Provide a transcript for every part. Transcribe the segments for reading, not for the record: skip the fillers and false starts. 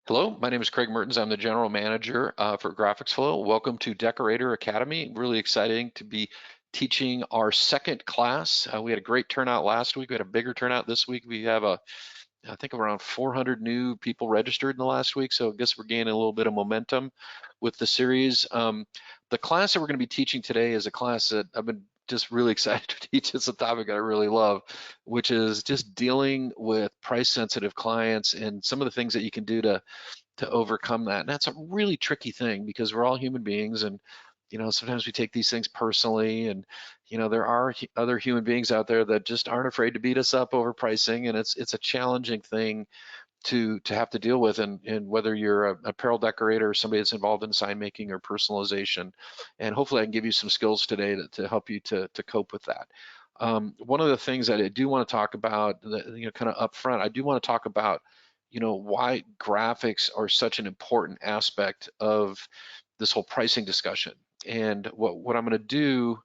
Hello, my name is Craig Mertens. I'm the general manager for GraphicsFlow. Welcome to Decorator Academy. Really exciting to be teaching our second class. We had a great turnout last week. We had a bigger turnout this week. We have I think around 400 new people registered in the last week. So I guess we're gaining a little bit of momentum with the series. The class that we're going to be teaching today is a class that I've been just really excited to teach. It's a topic I really love, which is just dealing with price sensitive clients and some of the things that you can do to overcome that. And that's a really tricky thing because we're all human beings, and sometimes we take these things personally, and there are other human beings out there that just aren't afraid to beat us up over pricing, and it's a challenging thing to have to deal with, and whether you're a apparel decorator or somebody that's involved in sign making or personalization. And hopefully I can give you some skills today to help you to cope with that. One of the things that I do want to talk about, kind of up front, I do want to talk about, why graphics are such an important aspect of this whole pricing discussion. And what I'm going to do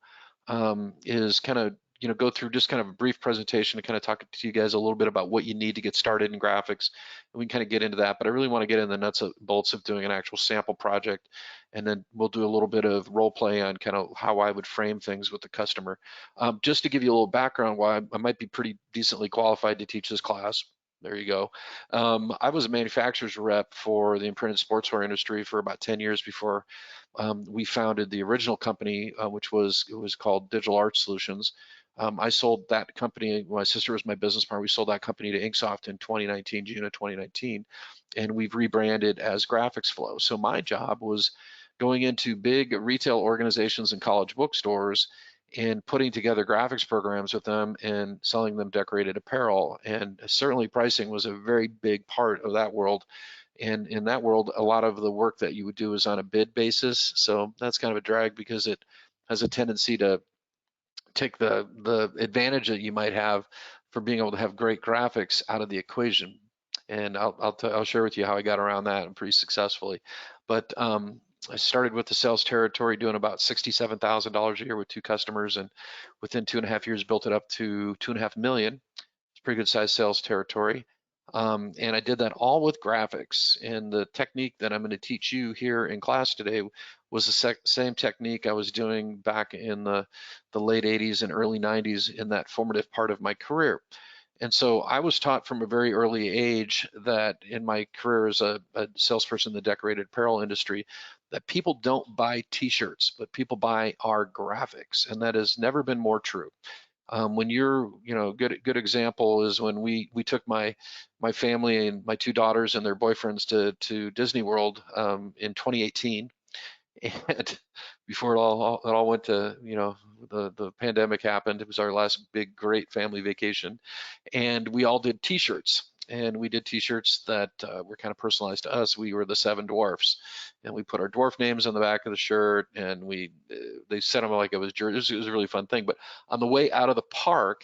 is kind of, go through just kind of a brief presentation to kind of talk to you guys a little bit about what you need to get started in graphics. And we can kind of get into that, but I really want to get in the nuts and bolts of doing an actual sample project. And then we'll do a little bit of role play on kind of how I would frame things with the customer. Just to give you a little background why I might be pretty decently qualified to teach this class. There you go. I was a manufacturer's rep for the imprinted sportswear industry for about 10 years before we founded the original company, which was called Digital Art Solutions. I sold that company. My sister was my business partner. We sold that company to Inksoft in 2019, June of 2019, and we've rebranded as GraphicsFlow. So my job was going into big retail organizations and college bookstores and putting together graphics programs with them and selling them decorated apparel. And certainly pricing was a very big part of that world. And in that world, a lot of the work that you would do is on a bid basis. So that's kind of a drag because it has a tendency to take the advantage that you might have for being able to have great graphics out of the equation. And I'll share with you how I got around that and pretty successfully. But I started with the sales territory doing about $67,000 a year with 2 customers, and within 2.5 years built it up to 2.5 million. It's a pretty good sized sales territory. And I did that all with graphics. And the technique that I'm going to teach you here in class today was the same technique I was doing back in the late 80s and early 90s in that formative part of my career. And so I was taught from a very early age that in my career as a salesperson in the decorated apparel industry, that people don't buy t-shirts, but people buy our graphics. And that has never been more true. When you're, good example is when we took my family and my 2 daughters and their boyfriends to Disney World in 2018, and before it all went to, the pandemic happened. It was our last big great family vacation, and we all did T-shirts. And we did T-shirts that were kind of personalized to us. We were the 7 dwarfs, and we put our dwarf names on the back of the shirt, and they set them like it was jerseys. It was a really fun thing. But on the way out of the park,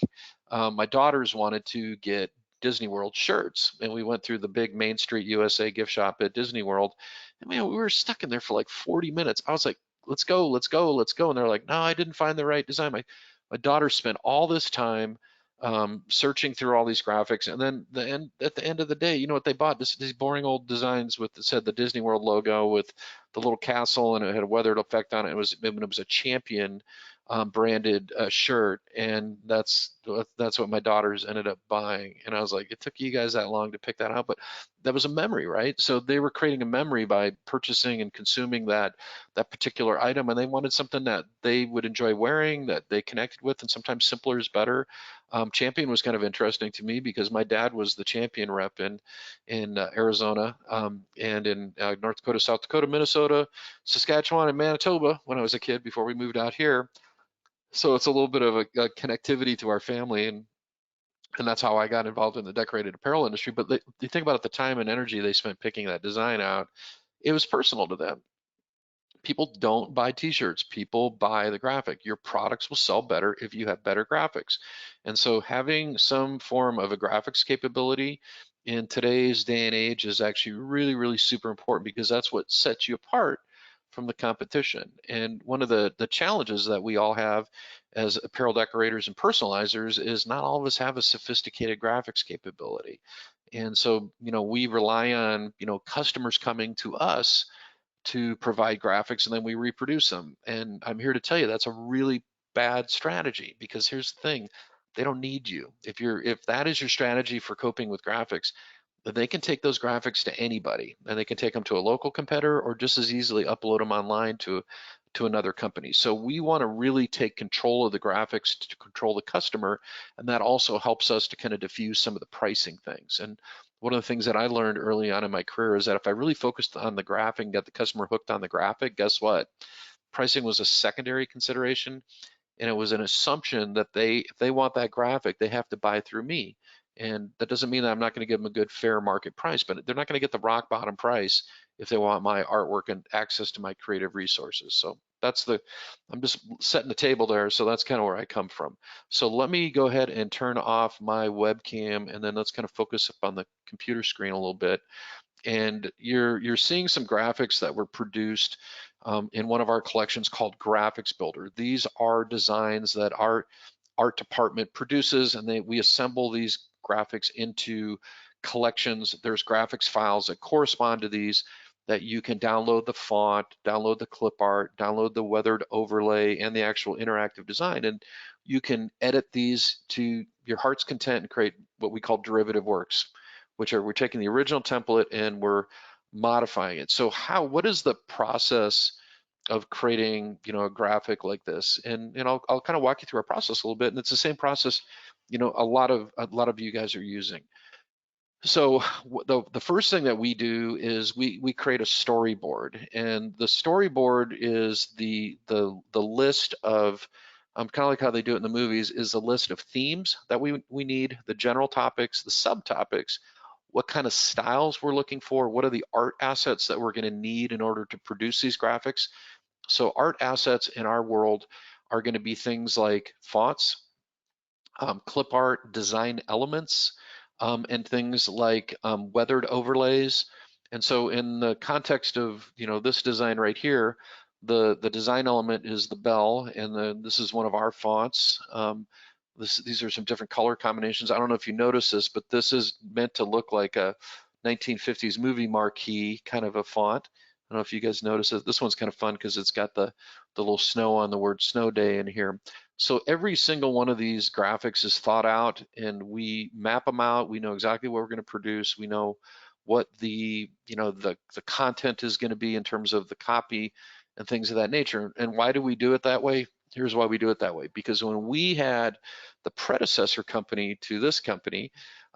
my daughters wanted to get Disney World shirts, and we went through the big Main Street USA gift shop at Disney World, and man, we were stuck in there for like 40 minutes. I was like, let's go, let's go, let's go. And they're like, no, I didn't find the right design. My daughter spent all this time searching through all these graphics, and then at the end of the day, you know what they bought? These boring old designs with said the Disney World logo with the little castle, and it had a weathered effect on it. It was a Champion branded shirt, and that's what my daughters ended up buying. And I was like, it took you guys that long to pick that out, but that was a memory, right? So they were creating a memory by purchasing and consuming that particular item, and they wanted something that they would enjoy wearing, that they connected with, and sometimes simpler is better. Champion was kind of interesting to me because my dad was the Champion rep in Arizona, and in North Dakota, South Dakota, Minnesota, Saskatchewan, and Manitoba when I was a kid before we moved out here. So it's a little bit of a connectivity to our family, and that's how I got involved in the decorated apparel industry. But you think about it, the time and energy they spent picking that design out, it was personal to them. People don't buy t-shirts, people buy the graphic. Your products will sell better if you have better graphics. And so having some form of a graphics capability in today's day and age is actually really, really super important, because that's what sets you apart from the competition. And one of the challenges that we all have as apparel decorators and personalizers is not all of us have a sophisticated graphics capability. And so, we rely on, customers coming to us to provide graphics, and then we reproduce them. And I'm here to tell you that's a really bad strategy, because here's the thing, they don't need you. If that is your strategy for coping with graphics, they can take those graphics to anybody, and they can take them to a local competitor or just as easily upload them online to another company. So we want to really take control of the graphics to control the customer, and that also helps us to kind of diffuse some of the pricing things. And one of the things that I learned early on in my career is that if I really focused on the graphic and got the customer hooked on the graphic, guess what? Pricing was a secondary consideration, and it was an assumption that if they want that graphic, they have to buy through me. And that doesn't mean that I'm not going to give them a good fair market price, but they're not going to get the rock bottom price if they want my artwork and access to my creative resources. So I'm just setting the table there. So that's kind of where I come from. So let me go ahead and turn off my webcam, and then let's kind of focus up on the computer screen a little bit. And you're seeing some graphics that were produced in one of our collections called Graphics Builder. These are designs that our art department produces, and we assemble these graphics into collections. There's graphics files that correspond to these that you can download the font, download the clip art, download the weathered overlay, and the actual interactive design. And you can edit these to your heart's content and create what we call derivative works, which are we're taking the original template and we're modifying it. So what is the process of creating, a graphic like this? And I'll kind of walk you through our process a little bit. And it's the same process, a lot of you guys are using. So the first thing that we do is we create a storyboard, and the storyboard is the list of kind of like how they do it in the movies, is a list of themes that we need, the general topics, the subtopics, what kind of styles we're looking for, what are the art assets that we're going to need in order to produce these graphics. So art assets in our world are going to be things like fonts, clip art, design elements, and things like weathered overlays. And so in the context of this design right here, the design element is the bell, and this is one of our fonts. These are some different color combinations. I don't know if you notice this, but this is meant to look like a 1950s movie marquee kind of a font. I don't know if you guys notice it. This one's kind of fun because it's got the little snow on the word snow day in here. So every single one of these graphics is thought out, and we map them out. We know exactly what we're going to produce. We know what the content is going to be in terms of the copy and things of that nature. And why do we do it that way? Here's why we do it that way. Because when we had the predecessor company to this company,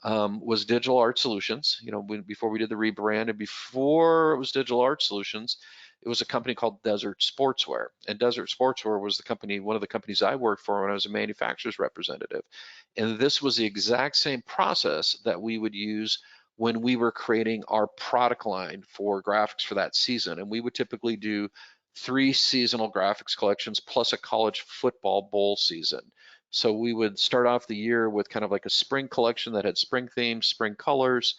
was Digital Art Solutions. Before we did the rebrand, and before it was Digital Art Solutions, it was a company called Desert Sportswear. And Desert Sportswear was one of the companies I worked for when I was a manufacturer's representative. And this was the exact same process that we would use when we were creating our product line for graphics for that season. And we would typically do 3 seasonal graphics collections plus a college football bowl season. So we would start off the year with kind of like a spring collection that had spring themes, spring colors.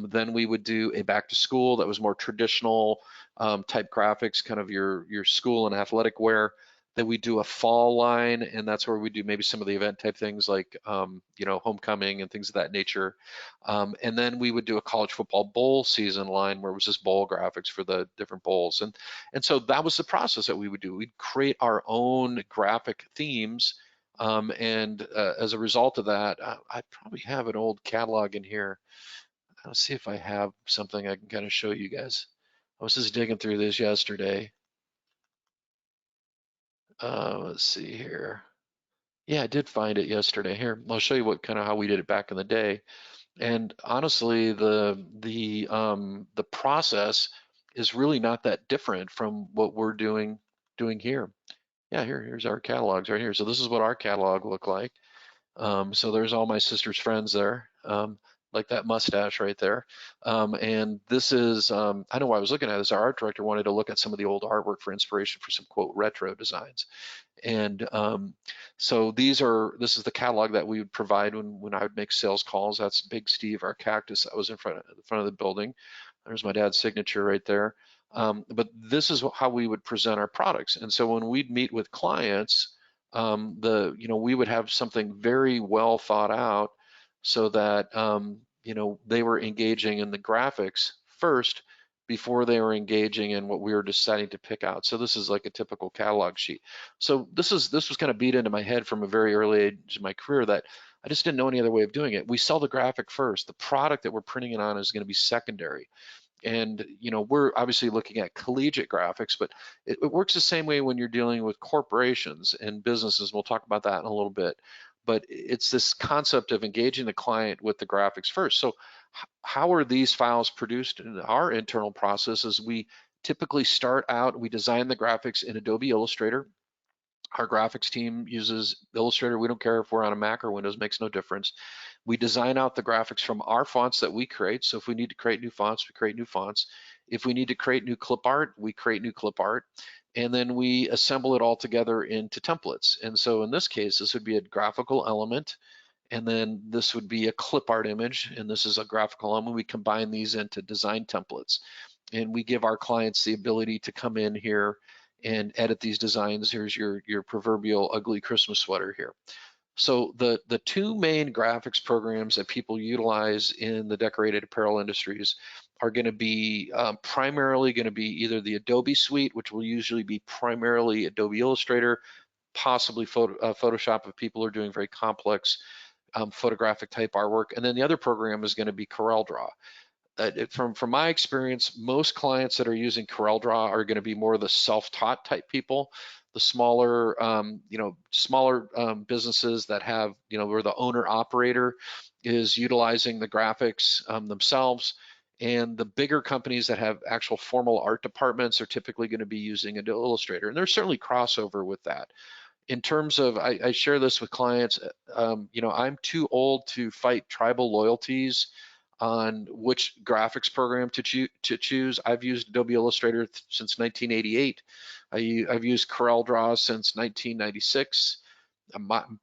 Then we would do a back to school that was more traditional type graphics, kind of your school and athletic wear. Then we do a fall line, and that's where we do maybe some of the event type things like homecoming and things of that nature. And then we would do a college football bowl season line where it was just bowl graphics for the different bowls. And so that was the process that we would do. We'd create our own graphic themes. And as a result of that, I probably have an old catalog in here. Let's see if I have something I can kind of show you guys. I was just digging through this yesterday. Let's see here. Yeah, I did find it yesterday. Here, I'll show you how we did it back in the day. And honestly, the process is really not that different from what we're doing here. Yeah, here's our catalogs right here. So this is what our catalog looked like. So there's all my sister's friends there, like that mustache right there. And this is, I know why I was looking at this. Our art director wanted to look at some of the old artwork for inspiration for some quote retro designs. And so this is the catalog that we would provide when I would make sales calls. That's Big Steve, our cactus that was in front of the building. There's my dad's signature right there. But this is how we would present our products. And so when we'd meet with clients, we would have something very well thought out so that they were engaging in the graphics first before they were engaging in what we were deciding to pick out. So this is like a typical catalog sheet. So this was kind of beat into my head from a very early age in my career that I just didn't know any other way of doing it. We sell the graphic first. The product that we're printing it on is going to be secondary. And we're obviously looking at collegiate graphics, but it works the same way when you're dealing with corporations and businesses. We'll talk about that in a little bit. But it's this concept of engaging the client with the graphics first. So how are these files produced in our internal processes? We typically start out, we design the graphics in Adobe Illustrator. Our graphics team uses Illustrator. We don't care if we're on a Mac or Windows, makes no difference. We design out the graphics from our fonts that we create. So if we need to create new fonts, we create new fonts. If we need to create new clip art, we create new clip art. And then we assemble it all together into templates. And so in this case, this would be a graphical element. And then this would be a clip art image. And this is a graphical element. We combine these into design templates. And we give our clients the ability to come in here and edit these designs. Here's your proverbial ugly Christmas sweater here. So the two main graphics programs that people utilize in the decorated apparel industries are going to be primarily going to be either the Adobe suite, which will usually be primarily Adobe Illustrator, possibly Photoshop if people are doing very complex photographic type artwork, and then the other program is going to be CorelDRAW. From my experience, most clients that are using CorelDRAW are going to be more of the self-taught type people, the smaller, businesses that have, where the owner operator is utilizing the graphics themselves. And the bigger companies that have actual formal art departments are typically going to be using an Illustrator. And there's certainly crossover with that. In terms of, I share this with clients, I'm too old to fight tribal loyalties on which graphics program to choose. I've used Adobe Illustrator since 1988. I've used CorelDRAW since 1996.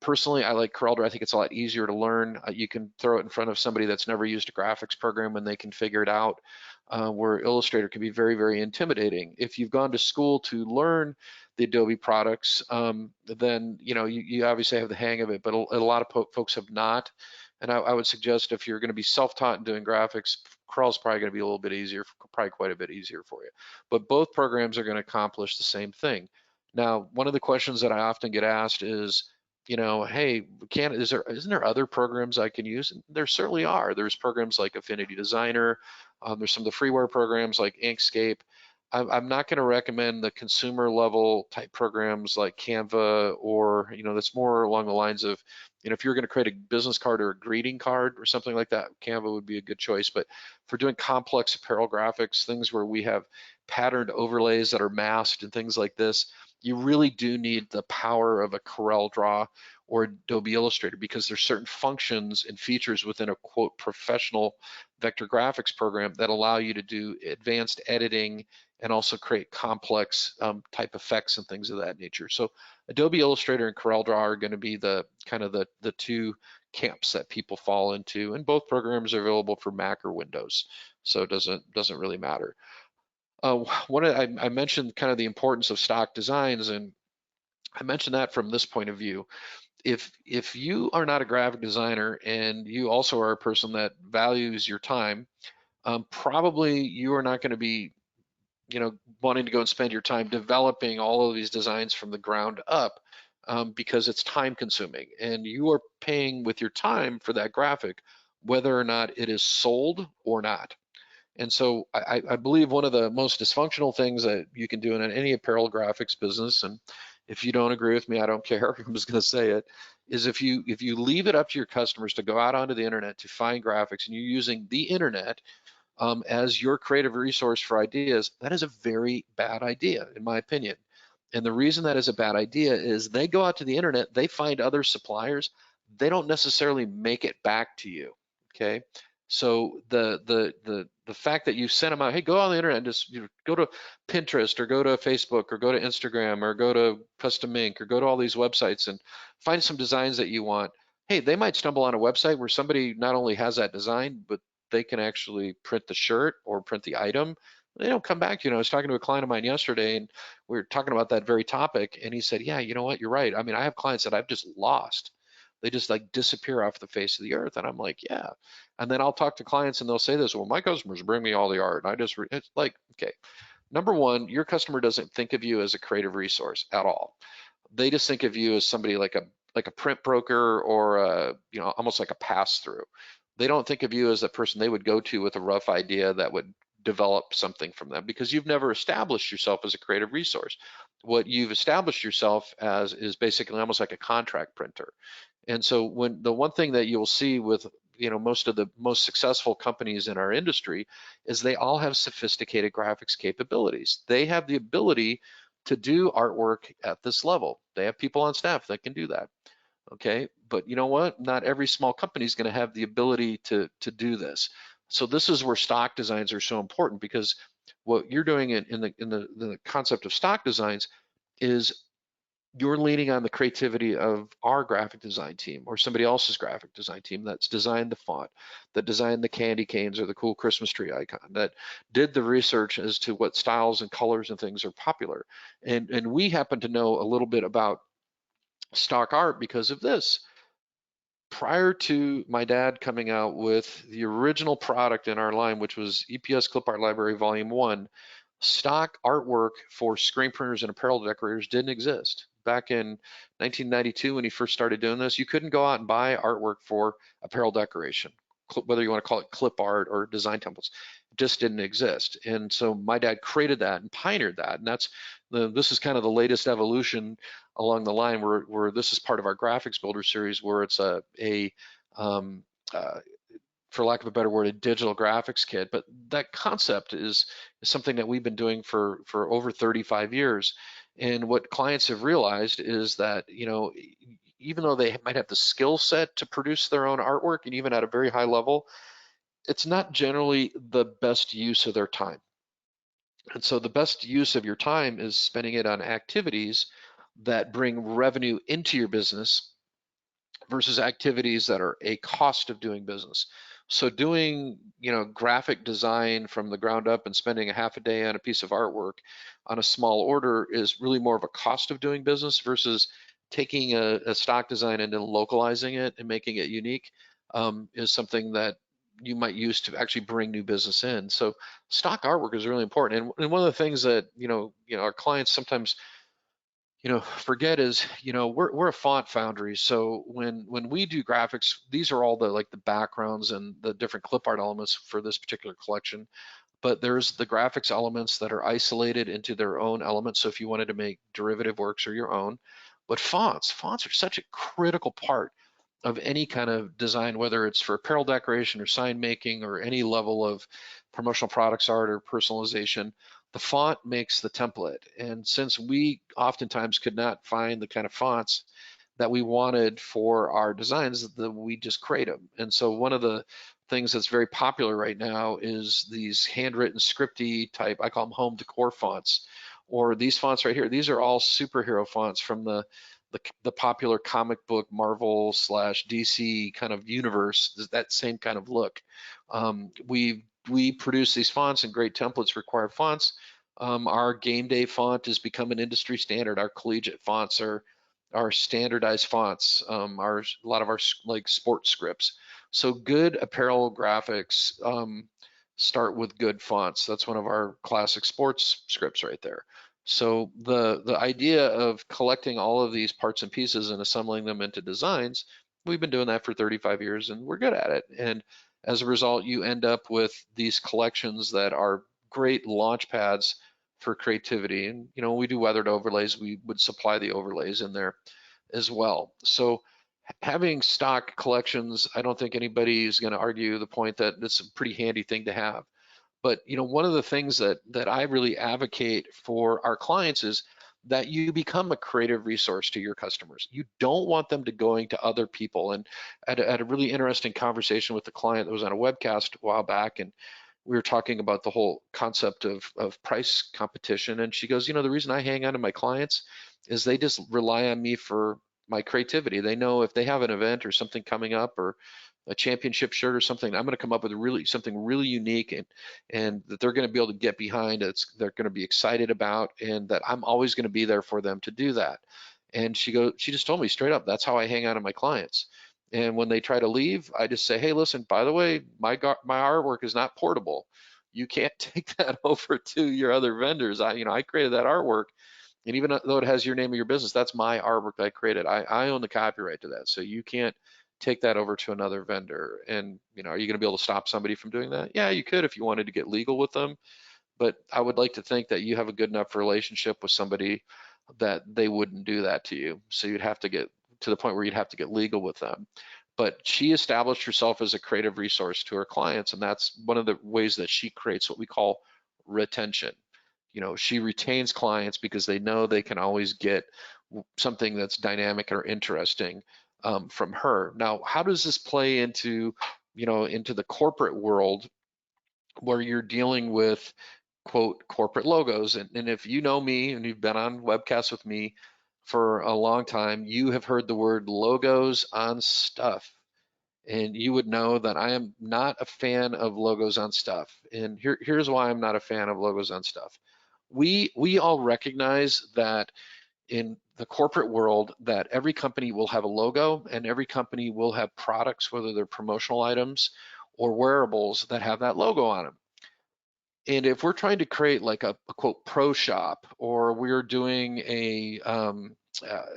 Personally, I like CorelDRAW. I think it's a lot easier to learn. You can throw it in front of somebody that's never used a graphics program and they can figure it out, where Illustrator can be very, very intimidating. If you've gone to school to learn the Adobe products, then you obviously have the hang of it, but a lot of folks have not. And I would suggest if you're going to be self-taught and doing graphics, Corel's probably going to be a little bit easier, probably quite a bit easier for you. But both programs are going to accomplish the same thing. Now, one of the questions that I often get asked is, hey, isn't there other programs I can use? And there certainly are. There's programs like Affinity Designer. There's some of the freeware programs like Inkscape. I'm not going to recommend the consumer level type programs like Canva, or that's more along the lines of, if you're going to create a business card or a greeting card or something like that, Canva would be a good choice. But for doing complex apparel graphics, things where we have patterned overlays that are masked and things like this, you really do need the power of a CorelDRAW or Adobe Illustrator, because there's certain functions and features within a quote professional vector graphics program that allow you to do advanced editing and also create complex type effects and things of that nature. So Adobe Illustrator and CorelDRAW are going to be the kind of the two camps that people fall into, and both programs are available for Mac or Windows, so it doesn't really matter. I mentioned kind of the importance of stock designs, and I mentioned that from this point of view. If you are not a graphic designer and you also are a person that values your time, probably you are not going to be wanting to go and spend your time developing all of these designs from the ground up, because it's time consuming, and you are paying with your time for that graphic, whether or not it is sold or not. And so I believe one of the most dysfunctional things that you can do in any apparel graphics business, and if you don't agree with me, I don't care, I'm just going to say it, is if you leave it up to your customers to go out onto the internet to find graphics, and you're using the internet as your creative resource for ideas, that is a very bad idea, in my opinion. And the reason that is a bad idea is they go out to the internet, they find other suppliers, they don't necessarily make it back to you, okay? So the fact that you send them out, hey, go on the internet and just go to Pinterest or go to Facebook or go to Instagram or go to Custom Ink or go to all these websites and find some designs that you want. Hey, they might stumble on a website where somebody not only has that design, but they can actually print the shirt or print the item. They don't come back. I was talking to a client of mine yesterday, and we were talking about that very topic, and he said, yeah, you know what, you're right. I mean, I have clients that I've just lost They just like disappear off the face of the earth. And I'm like, yeah. And then I'll talk to clients and they'll say this, well, my customers bring me all the art. And it's like, okay, number one, your customer doesn't think of you as a creative resource at all. They just think of you as somebody like a print broker or almost like a pass through. They don't think of you as a person they would go to with a rough idea that would develop something from them, because you've never established yourself as a creative resource. What you've established yourself as is basically almost like a contract printer. And so when the one thing that you'll see with most of the most successful companies in our industry is they all have sophisticated graphics capabilities. They have the ability to do artwork at this level. They have people on staff that can do that. Okay, but you know what? Not every small company is going to have the ability to do this. So this is where stock designs are so important, because what you're doing in the concept of stock designs is you're leaning on the creativity of our graphic design team or somebody else's graphic design team that's designed the font, that designed the candy canes or the cool Christmas tree icon, that did the research as to what styles and colors and things are popular. And we happen to know a little bit about stock art because of this. Prior to my dad coming out with the original product in our line, which was EPS Clip Art Library Volume 1, stock artwork for screen printers and apparel decorators didn't exist. Back in 1992, when he first started doing this, you couldn't go out and buy artwork for apparel decoration, whether you want to call it clip art or design templates. It just didn't exist. And so my dad created that and pioneered that. And this is kind of the latest evolution along the line, where this is part of our graphics builder series, where it's um, uh, for lack of a better word, a digital graphics kit. But that concept is something that we've been doing for over 35 years. And what clients have realized is that, even though they might have the skill set to produce their own artwork, and even at a very high level, it's not generally the best use of their time. And so the best use of your time is spending it on activities that bring revenue into your business versus activities that are a cost of doing business. So doing, graphic design from the ground up and spending a half a day on a piece of artwork on a small order is really more of a cost of doing business versus taking a stock design and then localizing it and making it unique, is something that you might use to actually bring new business in. So stock artwork is really important. And one of the things that, our clients sometimes forget is, we're a font foundry. So when we do graphics, these are all the backgrounds and the different clip art elements for this particular collection. But there's the graphics elements that are isolated into their own elements. So if you wanted to make derivative works or your own, but fonts are such a critical part of any kind of design, whether it's for apparel decoration or sign making or any level of promotional products art or personalization. The font makes the template. And since we oftentimes could not find the kind of fonts that we wanted for our designs, we just create them. And so one of the things that's very popular right now is these handwritten scripty type, I call them home decor fonts, or these fonts right here. These are all superhero fonts from the popular comic book Marvel / DC kind of universe, that same kind of look. We produce these fonts, and great templates require fonts. Our game day font has become an industry standard. Our collegiate fonts are standardized fonts. A lot of our like sports scripts. So good apparel graphics start with good fonts. That's one of our classic sports scripts right there. So the idea of collecting all of these parts and pieces and assembling them into designs, we've been doing that for 35 years and we're good at it. And as a result, you end up with these collections that are great launch pads for creativity. And we do weathered overlays, we would supply the overlays in there as well. So having stock collections, I don't think anybody is going to argue the point that it's a pretty handy thing to have. But one of the things that I really advocate for our clients is that you become a creative resource to your customers. You don't want them to going to other people. And I had a really interesting conversation with a client that was on a webcast a while back, and we were talking about the whole concept of price competition. And she goes, the reason I hang on to my clients is they just rely on me for my creativity. They know if they have an event or something coming up or a championship shirt or something, I'm going to come up with something really unique and that they're going to be able to get behind. They're going to be excited about, and that I'm always going to be there for them to do that. And she just told me straight up, that's how I hang on to my clients. And when they try to leave, I just say, hey, listen, by the way, my artwork is not portable. You can't take that over to your other vendors. I created that artwork, and even though it has your name of your business, that's my artwork that I created. I own the copyright to that, so you can't take that over to another vendor. And are you going to be able to stop somebody from doing that? Yeah, you could if you wanted to get legal with them, but I would like to think that you have a good enough relationship with somebody that they wouldn't do that to you. So you'd have to get to the point where you'd have to get legal with them. But she established herself as a creative resource to her clients, and that's one of the ways that she creates what we call retention. She retains clients because they know they can always get something that's dynamic or interesting from her. Now, how does this play into the corporate world where you're dealing with quote corporate logos? And if you know me and you've been on webcasts with me for a long time, you have heard the word logos on stuff. And you would know that I am not a fan of logos on stuff. And here's why I'm not a fan of logos on stuff. We all recognize that in the corporate world that every company will have a logo and every company will have products, whether they're promotional items or wearables, that have that logo on them. And if we're trying to create like a quote pro shop, or we're doing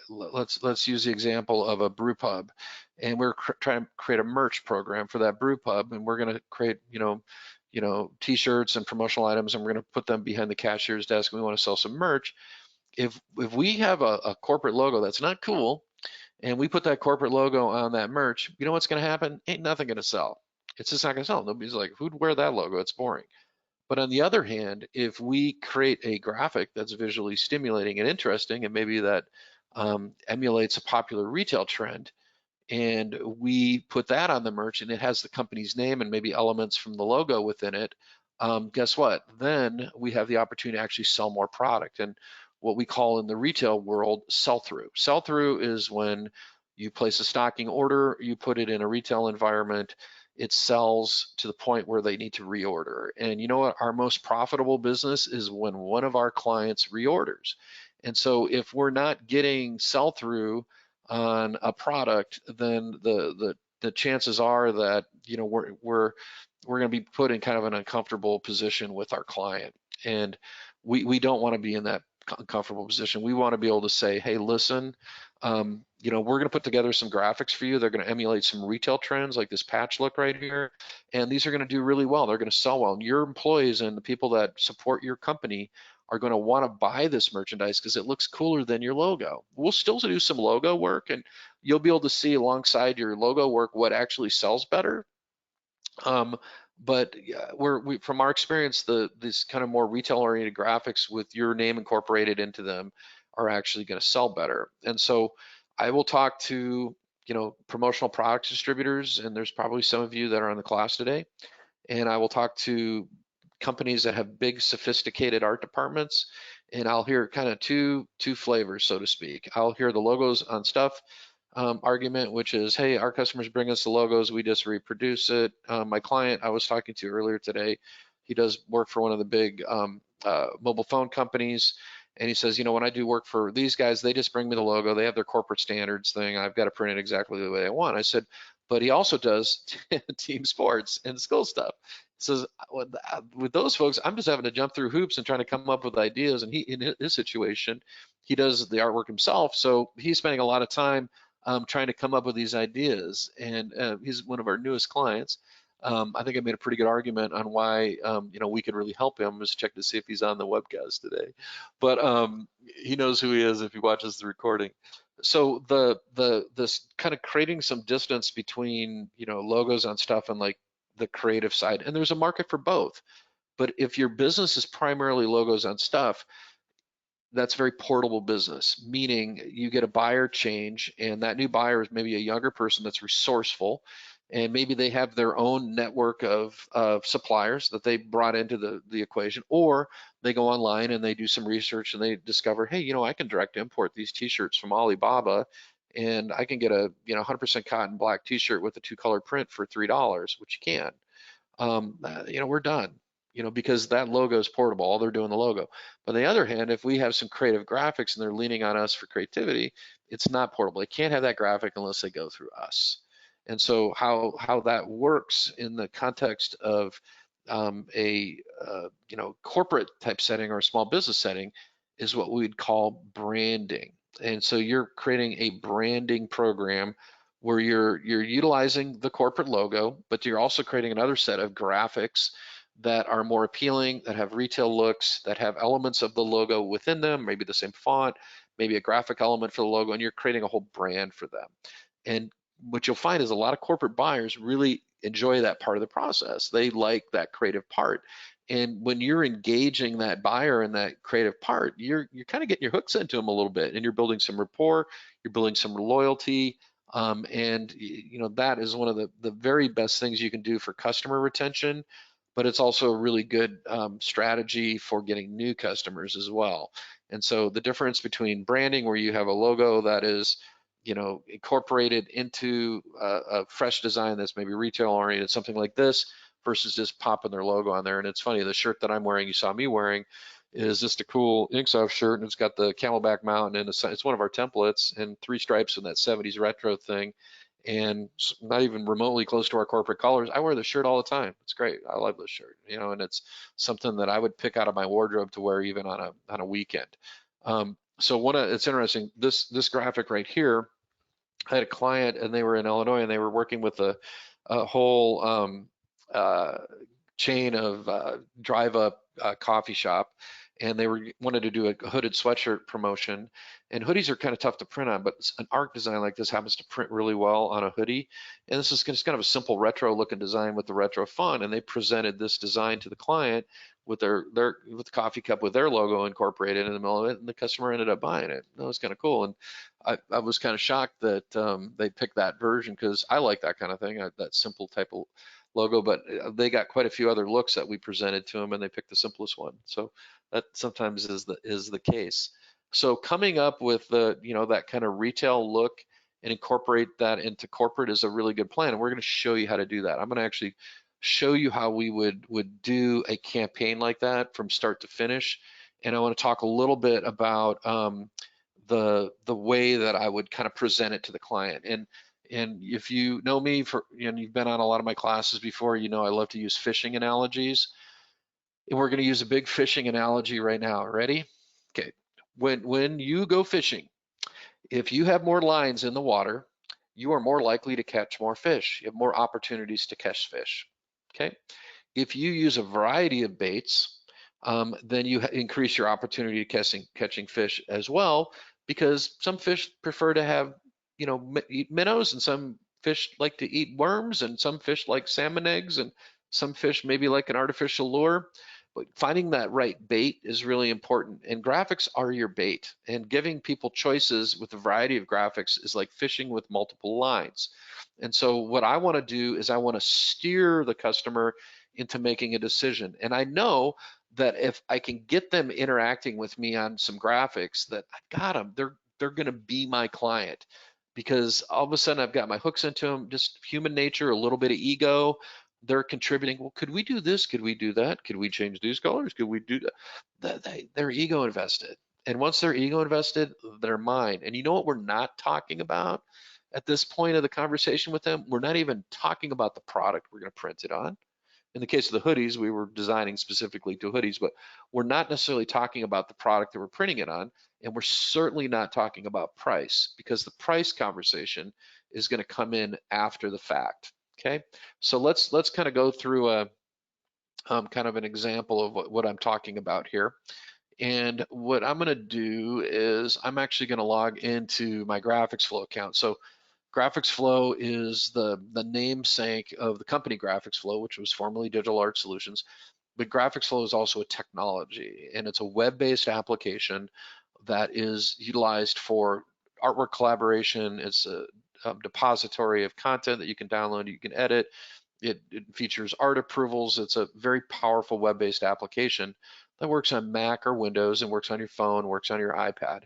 let's use the example of a brew pub, and we're trying to create a merch program for that brew pub, and we're going to create t-shirts and promotional items, and we're going to put them behind the cashier's desk, and we want to sell some merch. If we have a corporate logo that's not cool, and we put that corporate logo on that merch, you know what's going to happen? Ain't nothing going to sell. It's just not going to sell. Nobody's like, who'd wear that logo? It's boring. But on the other hand, if we create a graphic that's visually stimulating and interesting, and maybe that emulates a popular retail trend, and we put that on the merch and it has the company's name and maybe elements from the logo within it, guess what? Then we have the opportunity to actually sell more product, and what we call in the retail world sell-through. Sell-through is when you place a stocking order, you put it in a retail environment, it sells to the point where they need to reorder. And you know what? Our most profitable business is when one of our clients reorders. And so if we're not getting sell-through on a product, then the chances are that we're going to be put in kind of an uncomfortable position with our client. And we don't want to be in that uncomfortable position. We want to be able to say, hey, listen, we're going to put together some graphics for you. They're going to emulate some retail trends like this patch look right here. And these are going to do really well. They're going to sell well. And your employees and the people that support your company are going to want to buy this merchandise because it looks cooler than your logo. We'll still do some logo work, and you'll be able to see alongside your logo work what actually sells better. But from our experience, these kind of more retail-oriented graphics with your name incorporated into them are actually going to sell better. And so I will talk to promotional products distributors, and there's probably some of you that are on the class today. And I will talk to companies that have big, sophisticated art departments, and I'll hear kind of two flavors, so to speak. I'll hear the logos on stuff argument, which is, hey, our customers bring us the logos, we just reproduce it. My client I was talking to earlier today, he does work for one of the big mobile phone companies, and he says, when I do work for these guys, they just bring me the logo, they have their corporate standards thing, I've got to print it exactly the way I want. I said, but he also does team sports and school stuff. He says, with those folks, I'm just having to jump through hoops and trying to come up with ideas, and in his situation, he does the artwork himself, so he's spending a lot of time trying to come up with these ideas, and he's one of our newest clients. I think I made a pretty good argument on why we could really help him. Just check to see if he's on the webcast today, but he knows who he is if he watches the recording. So this kind of creating some distance between logos on stuff and like the creative side, and there's a market for both. But if your business is primarily logos on stuff, that's very portable business, meaning you get a buyer change, and that new buyer is maybe a younger person that's resourceful, and maybe they have their own network of suppliers that they brought into the equation, or they go online and they do some research and they discover, hey, I can direct import these t-shirts from Alibaba, and I can get a 100% cotton black t-shirt with a 2-color print for $3, which you can. We're done. because that logo is portable. All they're doing the logo. But on the other hand, if we have some creative graphics and they're leaning on us for creativity, it's not portable. They can't have that graphic unless they go through us. And so how that works in the context of a corporate type setting or a small business setting is what we'd call branding. And so you're creating a branding program where you're utilizing the corporate logo, but you're also creating another set of graphics that are more appealing, that have retail looks, that have elements of the logo within them, maybe the same font, maybe a graphic element for the logo, and you're creating a whole brand for them. And what you'll find is a lot of corporate buyers really enjoy that part of the process. They like that creative part. And when you're engaging that buyer in that creative part, you're kind of getting your hooks into them a little bit, and you're building some rapport, you're building some loyalty, and that is one of the very best things you can do for customer retention. But it's also a really good strategy for getting new customers as well. And so the difference between branding, where you have a logo that is incorporated into a fresh design that's maybe retail oriented, something like this, versus just popping their logo on there. And it's funny, the shirt that I'm wearing, you saw me wearing, is just a cool Inksoft shirt, and it's got the camelback mountain, and it's one of our templates, and 3 stripes in that 70s retro thing, and not even remotely close to our corporate colors. I wear the shirt all the time. It's great. I love this shirt, and it's something that I would pick out of my wardrobe to wear even on a weekend. So it's interesting, this graphic right here, I had a client and they were in Illinois and they were working with a whole chain of drive-up coffee shop, and they wanted to do a hooded sweatshirt promotion. And hoodies are kind of tough to print on, but an art design like this happens to print really well on a hoodie. And this is just kind of a simple retro looking design with the retro font. And they presented this design to the client with with the coffee cup with their logo incorporated in the middle of it, and the customer ended up buying it. That was kind of cool. And I was kind of shocked that they picked that version, because I like that kind of thing, that simple type of logo, but they got quite a few other looks that we presented to them, and they picked the simplest one. So that sometimes is the case. So coming up with that kind of retail look and incorporate that into corporate is a really good plan, and we're going to show you how to do that. I'm going to actually show you how we would do a campaign like that from start to finish, and I want to talk a little bit about the way that I would kind of present it to the client. And if you know me and you've been on a lot of my classes before, I love to use fishing analogies. And we're going to use a big fishing analogy right now. Ready? Okay. When you go fishing, if you have more lines in the water, you are more likely to catch more fish. You have more opportunities to catch fish. Okay. If you use a variety of baits, then you increase your opportunity to catching fish as well, because some fish prefer to have, eat minnows, and some fish like to eat worms, and some fish like salmon eggs, and some fish maybe like an artificial lure. But finding that right bait is really important, and graphics are your bait, and giving people choices with a variety of graphics is like fishing with multiple lines. And so what I want to do is I want to steer the customer into making a decision. And I know that if I can get them interacting with me on some graphics, that I've got them, they're going to be my client, because all of a sudden I've got my hooks into them, just human nature, a little bit of ego. They're contributing. Well, could we do this? Could we do that? Could we change these colors? Could we do that? They're ego invested. And once they're ego invested, they're mine. And you know what we're not talking about at this point of the conversation with them? We're not even talking about the product we're going to print it on. In the case of the hoodies, we were designing specifically to hoodies, but we're not necessarily talking about the product that we're printing it on, and we're certainly not talking about price, because the price conversation is going to come in after the fact. Okay, so let's kind of go through a kind of an example of what I'm talking about here. And what I'm going to do is I'm actually going to log into my GraphicsFlow account. So GraphicsFlow is the namesake of the company GraphicsFlow, which was formerly Digital Art Solutions. But GraphicsFlow is also a technology, and it's a web-based application that is utilized for artwork collaboration. It's a depository of content that you can download, you can edit. It features art approvals. It's a very powerful web-based application that works on Mac or Windows, and works on your phone, works on your iPad.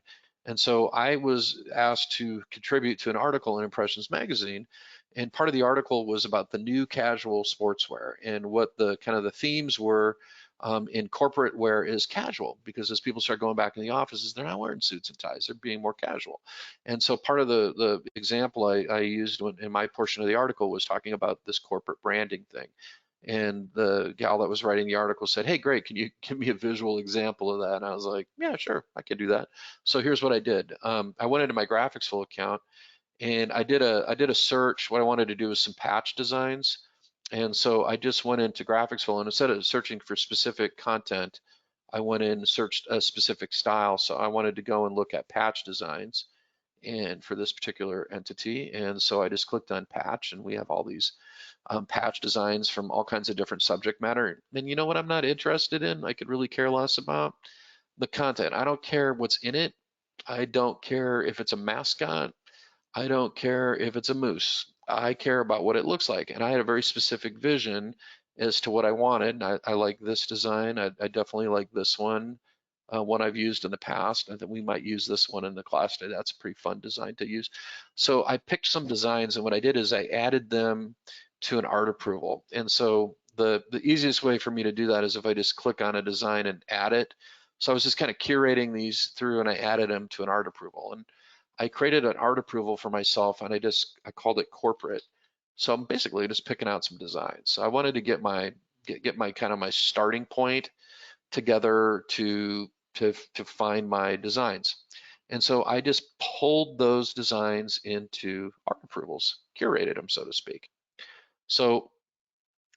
And so I was asked to contribute to an article in Impressions Magazine, and part of the article was about the new casual sportswear, and what the kind of the themes were in corporate wear is casual, because as people start going back in the offices, they're not wearing suits and ties, they're being more casual. And so part of the example I used in my portion of the article was talking about this corporate branding thing. And the gal that was writing the article said, hey, great, can you give me a visual example of that? And I was like, yeah, sure, I can do that. So here's what I did. I went into my GraphicsFlow account and I did a search. What I wanted to do was some patch designs. And so I just went into GraphicsFlow, and instead of searching for specific content, I went in and searched a specific style. So I wanted to go and look at patch designs and for this particular entity. And so I just clicked on patch, and we have all these patch designs from all kinds of different subject matter. And you know what I'm not interested in? I could really care less about the content. I don't care what's in it. I don't care if it's a mascot. I don't care if it's a moose. I care about what it looks like. And I had a very specific vision as to what I wanted. I like this design. I definitely like this one. One I've used in the past. I think we might use this one in the class today. That's a pretty fun design to use. So I picked some designs, and what I did is I added them to an art approval. And so the easiest way for me to do that is if I just click on a design and add it. So I was just kind of curating these through, and I added them to an art approval. And I created an art approval for myself, and I called it corporate. So I'm basically just picking out some designs. So I wanted to get my kind of my starting point together to find my designs. And so I just pulled those designs into art approvals, curated them, so to speak. So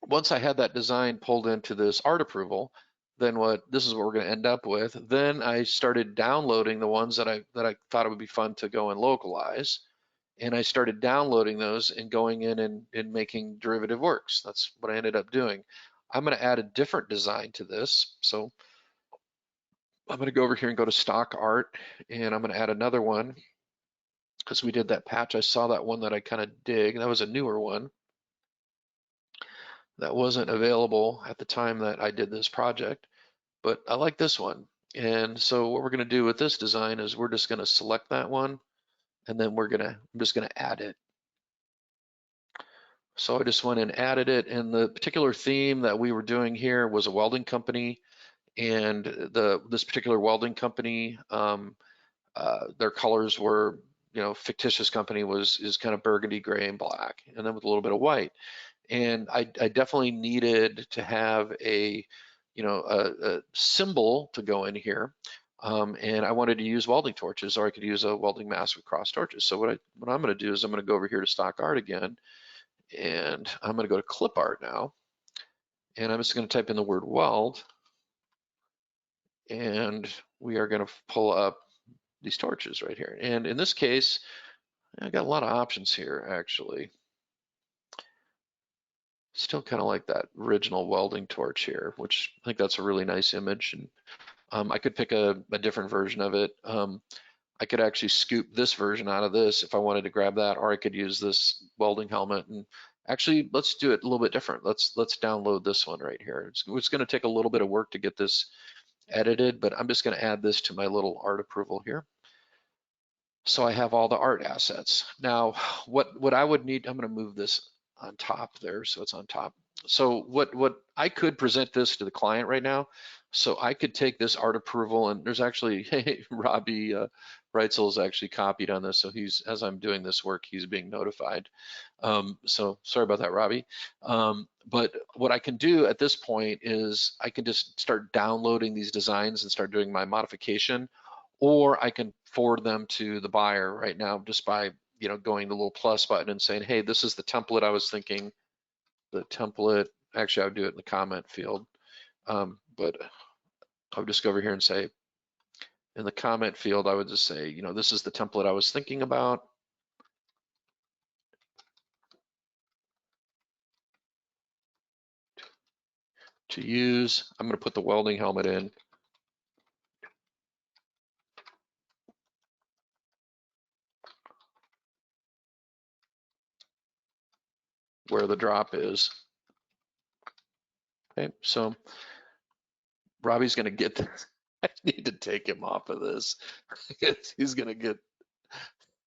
once I had that design pulled into this art approval, then this is what we're going to end up with. Then I started downloading the ones that I thought it would be fun to go and localize. And I started downloading those and going in and making derivative works. That's what I ended up doing. I'm going to add a different design to this. So I'm going to go over here and go to stock art, and I'm going to add another one because we did that patch. I saw that one that I kind of dig. That was a newer one that wasn't available at the time that I did this project, but I like this one. And so what we're going to do with this design is we're just going to select that one, and then I'm just going to add it. So I just went and added it, and the particular theme that we were doing here was a welding company, and this particular welding company, their colors were, fictitious company is kind of burgundy, gray, and black, and then with a little bit of white. And I definitely needed to have a symbol to go in here. And I wanted to use welding torches, or I could use a welding mask with cross torches. So what I'm going to do is I'm going to go over here to stock art again, and I'm going to go to clip art now, and I'm just going to type in the word weld, and we are going to pull up these torches right here. And in this case, I got a lot of options here actually. Still kind of like that original welding torch here, which I think that's a really nice image. And I could pick a different version of it. I could actually scoop this version out of this if I wanted to grab that, or I could use this welding helmet. And actually, let's do it a little bit different. Let's download this one right here. It's going to take a little bit of work to get this edited, but I'm just going to add this to my little art approval here. So I have all the art assets. Now, what I would need, I'm going to move this on top there so it's on top. So what I could present this to the client right now. So I could take this art approval, and there's actually, hey, Robbie Reitzel is actually copied on this. So as I'm doing this work, he's being notified. So sorry about that, Robbie. But what I can do at this point is I can just start downloading these designs and start doing my modification, or I can forward them to the buyer right now just by going the little plus button and saying, hey, this is the template I was thinking. The template, actually I would do it in the comment field, but I would just go over here and say, in the comment field, I would just say, this is the template I was thinking about. To use, I'm going to put the welding helmet in. Where the drop is. Okay, so Robbie's going to get this. I need to take him off of this. He's going to get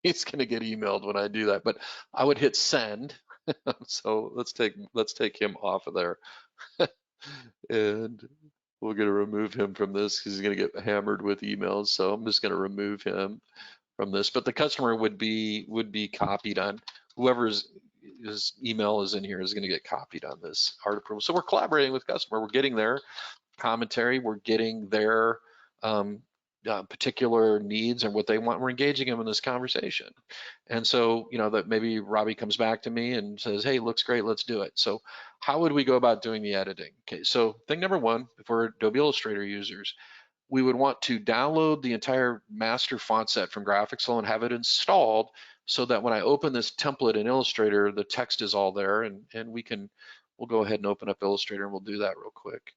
emailed when I do that. But I would hit send. So let's take him off of there. And we're going to remove him from this because he's going to get hammered with emails. So I'm just going to remove him from this. But the customer would be copied on whoever's his email is in here is going to get copied on this art approval. So we're collaborating with customer. We're getting their commentary. We're getting their particular needs and what they want. We're engaging them in this conversation. And so, you know, that maybe Robbie comes back to me and says, hey, looks great, let's do it. So how would we go about doing the editing? Okay, so thing number one, if we're Adobe Illustrator users, we would want to download the entire master font set from GraphicsFlow and have it installed so that when I open this template in Illustrator, the text is all there, and we'll go ahead and open up Illustrator and we'll do that real quick.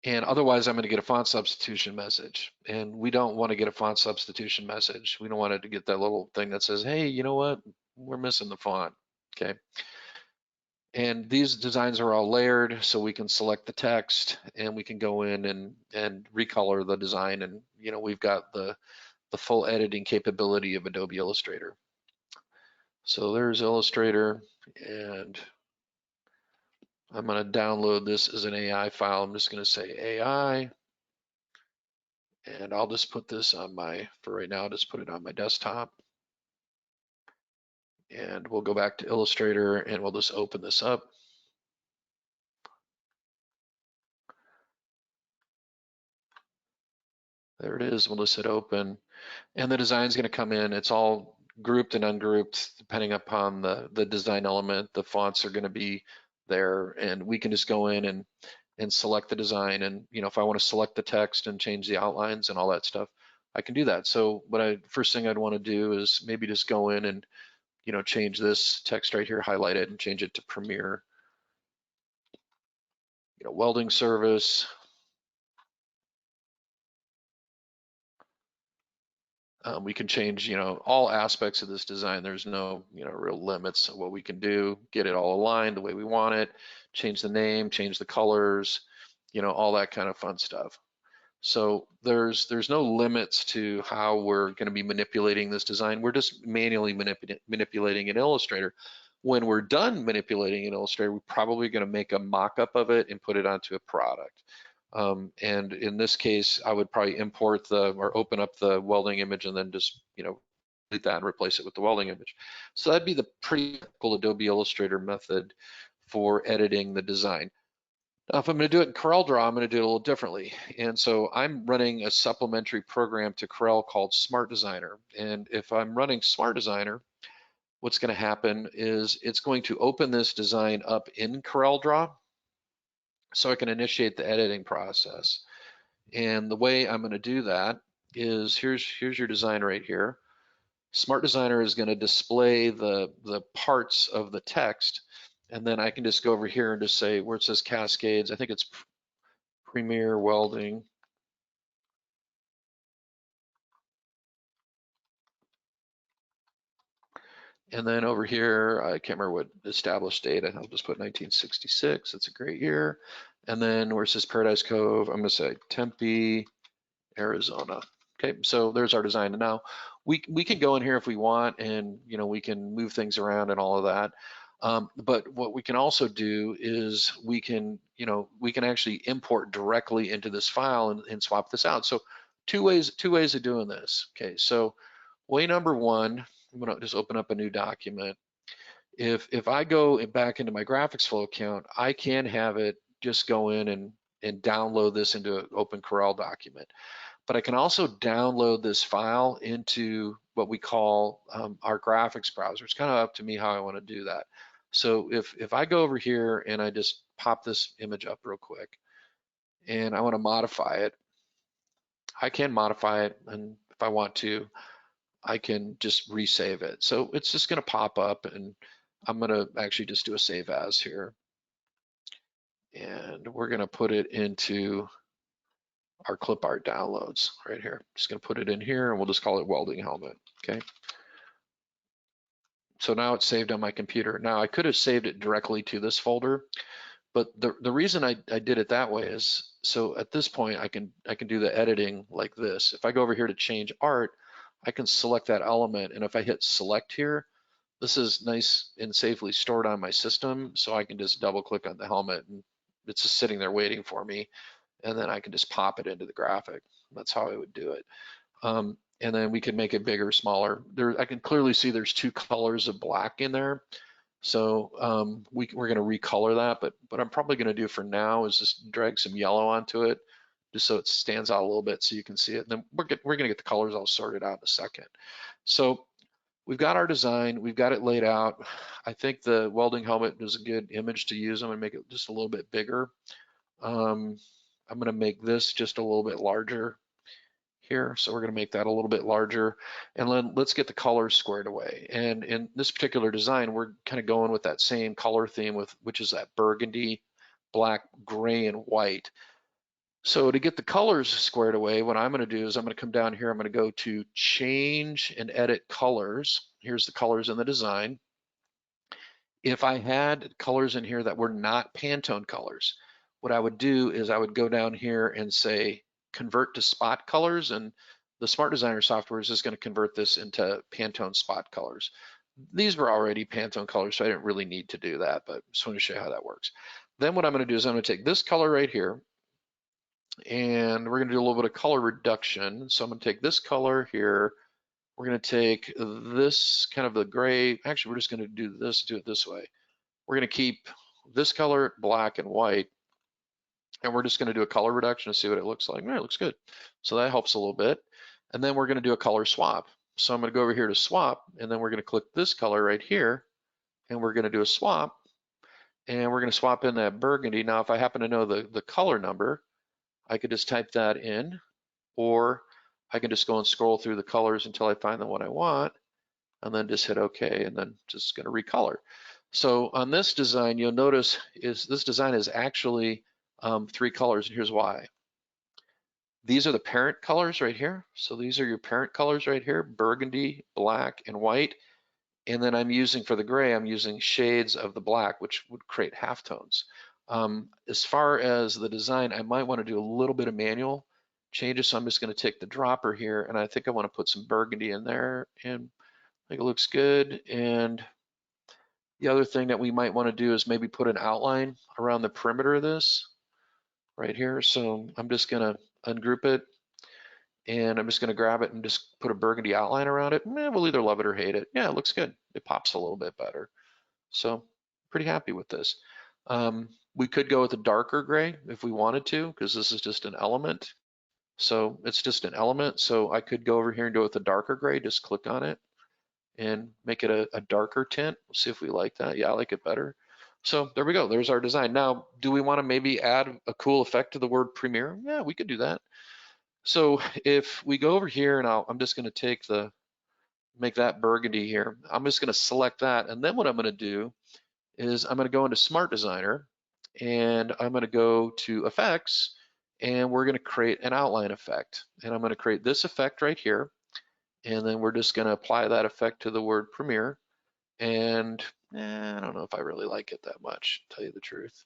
And otherwise, I'm going to get a font substitution message. And we don't want to get a font substitution message. We don't want it to get that little thing that says, hey, you know what? We're missing the font. Okay. And these designs are all layered, so we can select the text and we can go in and recolor the design. And, you know, we've got the full editing capability of Adobe Illustrator. So there's Illustrator, and I'm going to download this as an AI file. I'm just going to say AI, and I'll just put this on for right now, just put it on my desktop. And we'll go back to Illustrator and we'll just open this up. There it is. We'll just hit open, and the design is going to come in. It's all grouped and ungrouped depending upon the design element. The fonts are going to be there, and we can just go in and select the design. And, you know, if I want to select the text and change the outlines and all that stuff, I can do that. So first thing I'd want to do is maybe just go in and, you know, change this text right here, highlight it and change it to Premier. You know, welding service. We can change, you know, all aspects of this design. There's no, you know, real limits of what we can do. Get it all aligned the way we want it. Change the name, change the colors, you know, all that kind of fun stuff. So there's no limits to how we're going to be manipulating this design. We're just manually manipulating in Illustrator. When we're done manipulating in Illustrator, we're probably going to make a mock-up of it and put it onto a product. And in this case, I would probably import or open up the welding image and then just, you know, delete that and replace it with the welding image. So that'd be the pretty cool Adobe Illustrator method for editing the design. Now, if I'm going to do it in CorelDRAW, I'm going to do it a little differently. And so I'm running a supplementary program to Corel called Smart Designer. And if I'm running Smart Designer, what's going to happen is it's going to open this design up in CorelDRAW so I can initiate the editing process. And the way I'm going to do that is here's your design right here. Smart Designer is going to display the parts of the text, and then I can just go over here and just say where it says Cascades, I think it's Premier Welding. And then over here, I can't remember what established date, I'll just put 1966, that's a great year. And then where it says Paradise Cove, I'm gonna say Tempe, Arizona. Okay, so there's our design. And now we can go in here if we want, and, you know, we can move things around and all of that. But what we can also do is we can actually import directly into this file and swap this out. So two ways of doing this. Okay, so way number one, I'm gonna just open up a new document. If I go back into my GraphicsFlow account, I can have it just go in and download this into an open Corel document. But I can also download this file into what we call our graphics browser. It's kind of up to me how I want to do that. So if I go over here and I just pop this image up real quick and I want to modify it, I can modify it, and if I want to, I can just resave it. So it's just going to pop up, and I'm going to actually just do a save as here. And we're going to put it into our clip art downloads right here. Just going to put it in here, and we'll just call it Welding Helmet. Okay. So now it's saved on my computer. Now I could have saved it directly to this folder, but the reason I did it that way is so at this point I can do the editing like this. If I go over here to change art, I can select that element, and if I hit select here, This is nice and safely stored on my system, so I can just double click on the helmet and it's just sitting there waiting for me, and then I can just pop it into the graphic. That's how I would do it. And then we can make it bigger, smaller. There, I can clearly see there's two colors of black in there. So we're going to recolor that, but what I'm probably going to do for now is just drag some yellow onto it, just so it stands out a little bit so you can see it. And then we're going to get the colors all sorted out in a second. So we've got our design, we've got it laid out. I think the welding helmet is a good image to use. I'm going to make it just a little bit bigger. I'm going to make this just a little bit larger here. So we're going to make that a little bit larger, and then let's get the colors squared away. And in this particular design, we're kind of going with that same color theme, which is that burgundy, black, gray, and white. So to get the colors squared away, what I'm going to do is I'm going to come down here. I'm going to go to change and edit colors. Here's the colors in the design. If I had colors in here that were not Pantone colors, what I would do is I would go down here and say convert to spot colors, and the Smart Designer software is just going to convert this into Pantone spot colors. These were already Pantone colors, so I didn't really need to do that, but just want to show you how that works. Then what I'm going to do is I'm going to take this color right here, and we're going to do a little bit of color reduction. So I'm going to take this color here. We're going to take this kind of the gray. Actually, we're just going to do it this way. We're going to keep this color black and white, and we're just going to do a color reduction to see what it looks like. It looks good. So that helps a little bit. And then we're going to do a color swap. So I'm going to go over here to swap, and then we're going to click this color right here, and we're going to do a swap, and we're going to swap in that burgundy. Now, if I happen to know the color number, I could just type that in, or I can just go and scroll through the colors until I find the one I want, and then just hit OK, and then just going to recolor. So on this design, you'll notice this design is actually 3 colors, and here's why. These are the parent colors right here. So these are your parent colors right here, burgundy, black, and white. And then I'm using, for the gray, I'm using shades of the black, which would create halftones. As far as the design, I might want to do a little bit of manual changes. So I'm just going to take the dropper here, and I think I want to put some burgundy in there, and I think it looks good. And the other thing that we might want to do is maybe put an outline around the perimeter of this right here. So I'm just going to ungroup it, and I'm just going to grab it and just put a burgundy outline around it. We'll either love it or hate it. Yeah, it looks good. It pops a little bit better. So pretty happy with this. We could go with a darker gray if we wanted to, because this is just an element. So it's just an element. So I could go over here and go with a darker gray, just click on it and make it a darker tint. We'll see if we like that. Yeah, I like it better. So there we go. There's our design. Now, do we want to maybe add a cool effect to the word premiere? Yeah, we could do that. So if we go over here, and I'm just going to make that burgundy here. I'm just going to select that, and then what I'm going to do is I'm going to go into Smart Designer, and I'm going to go to Effects, and we're going to create an outline effect. And I'm going to create this effect right here, and then we're just going to apply that effect to the word premiere. And I don't know if I really like it that much, to tell you the truth.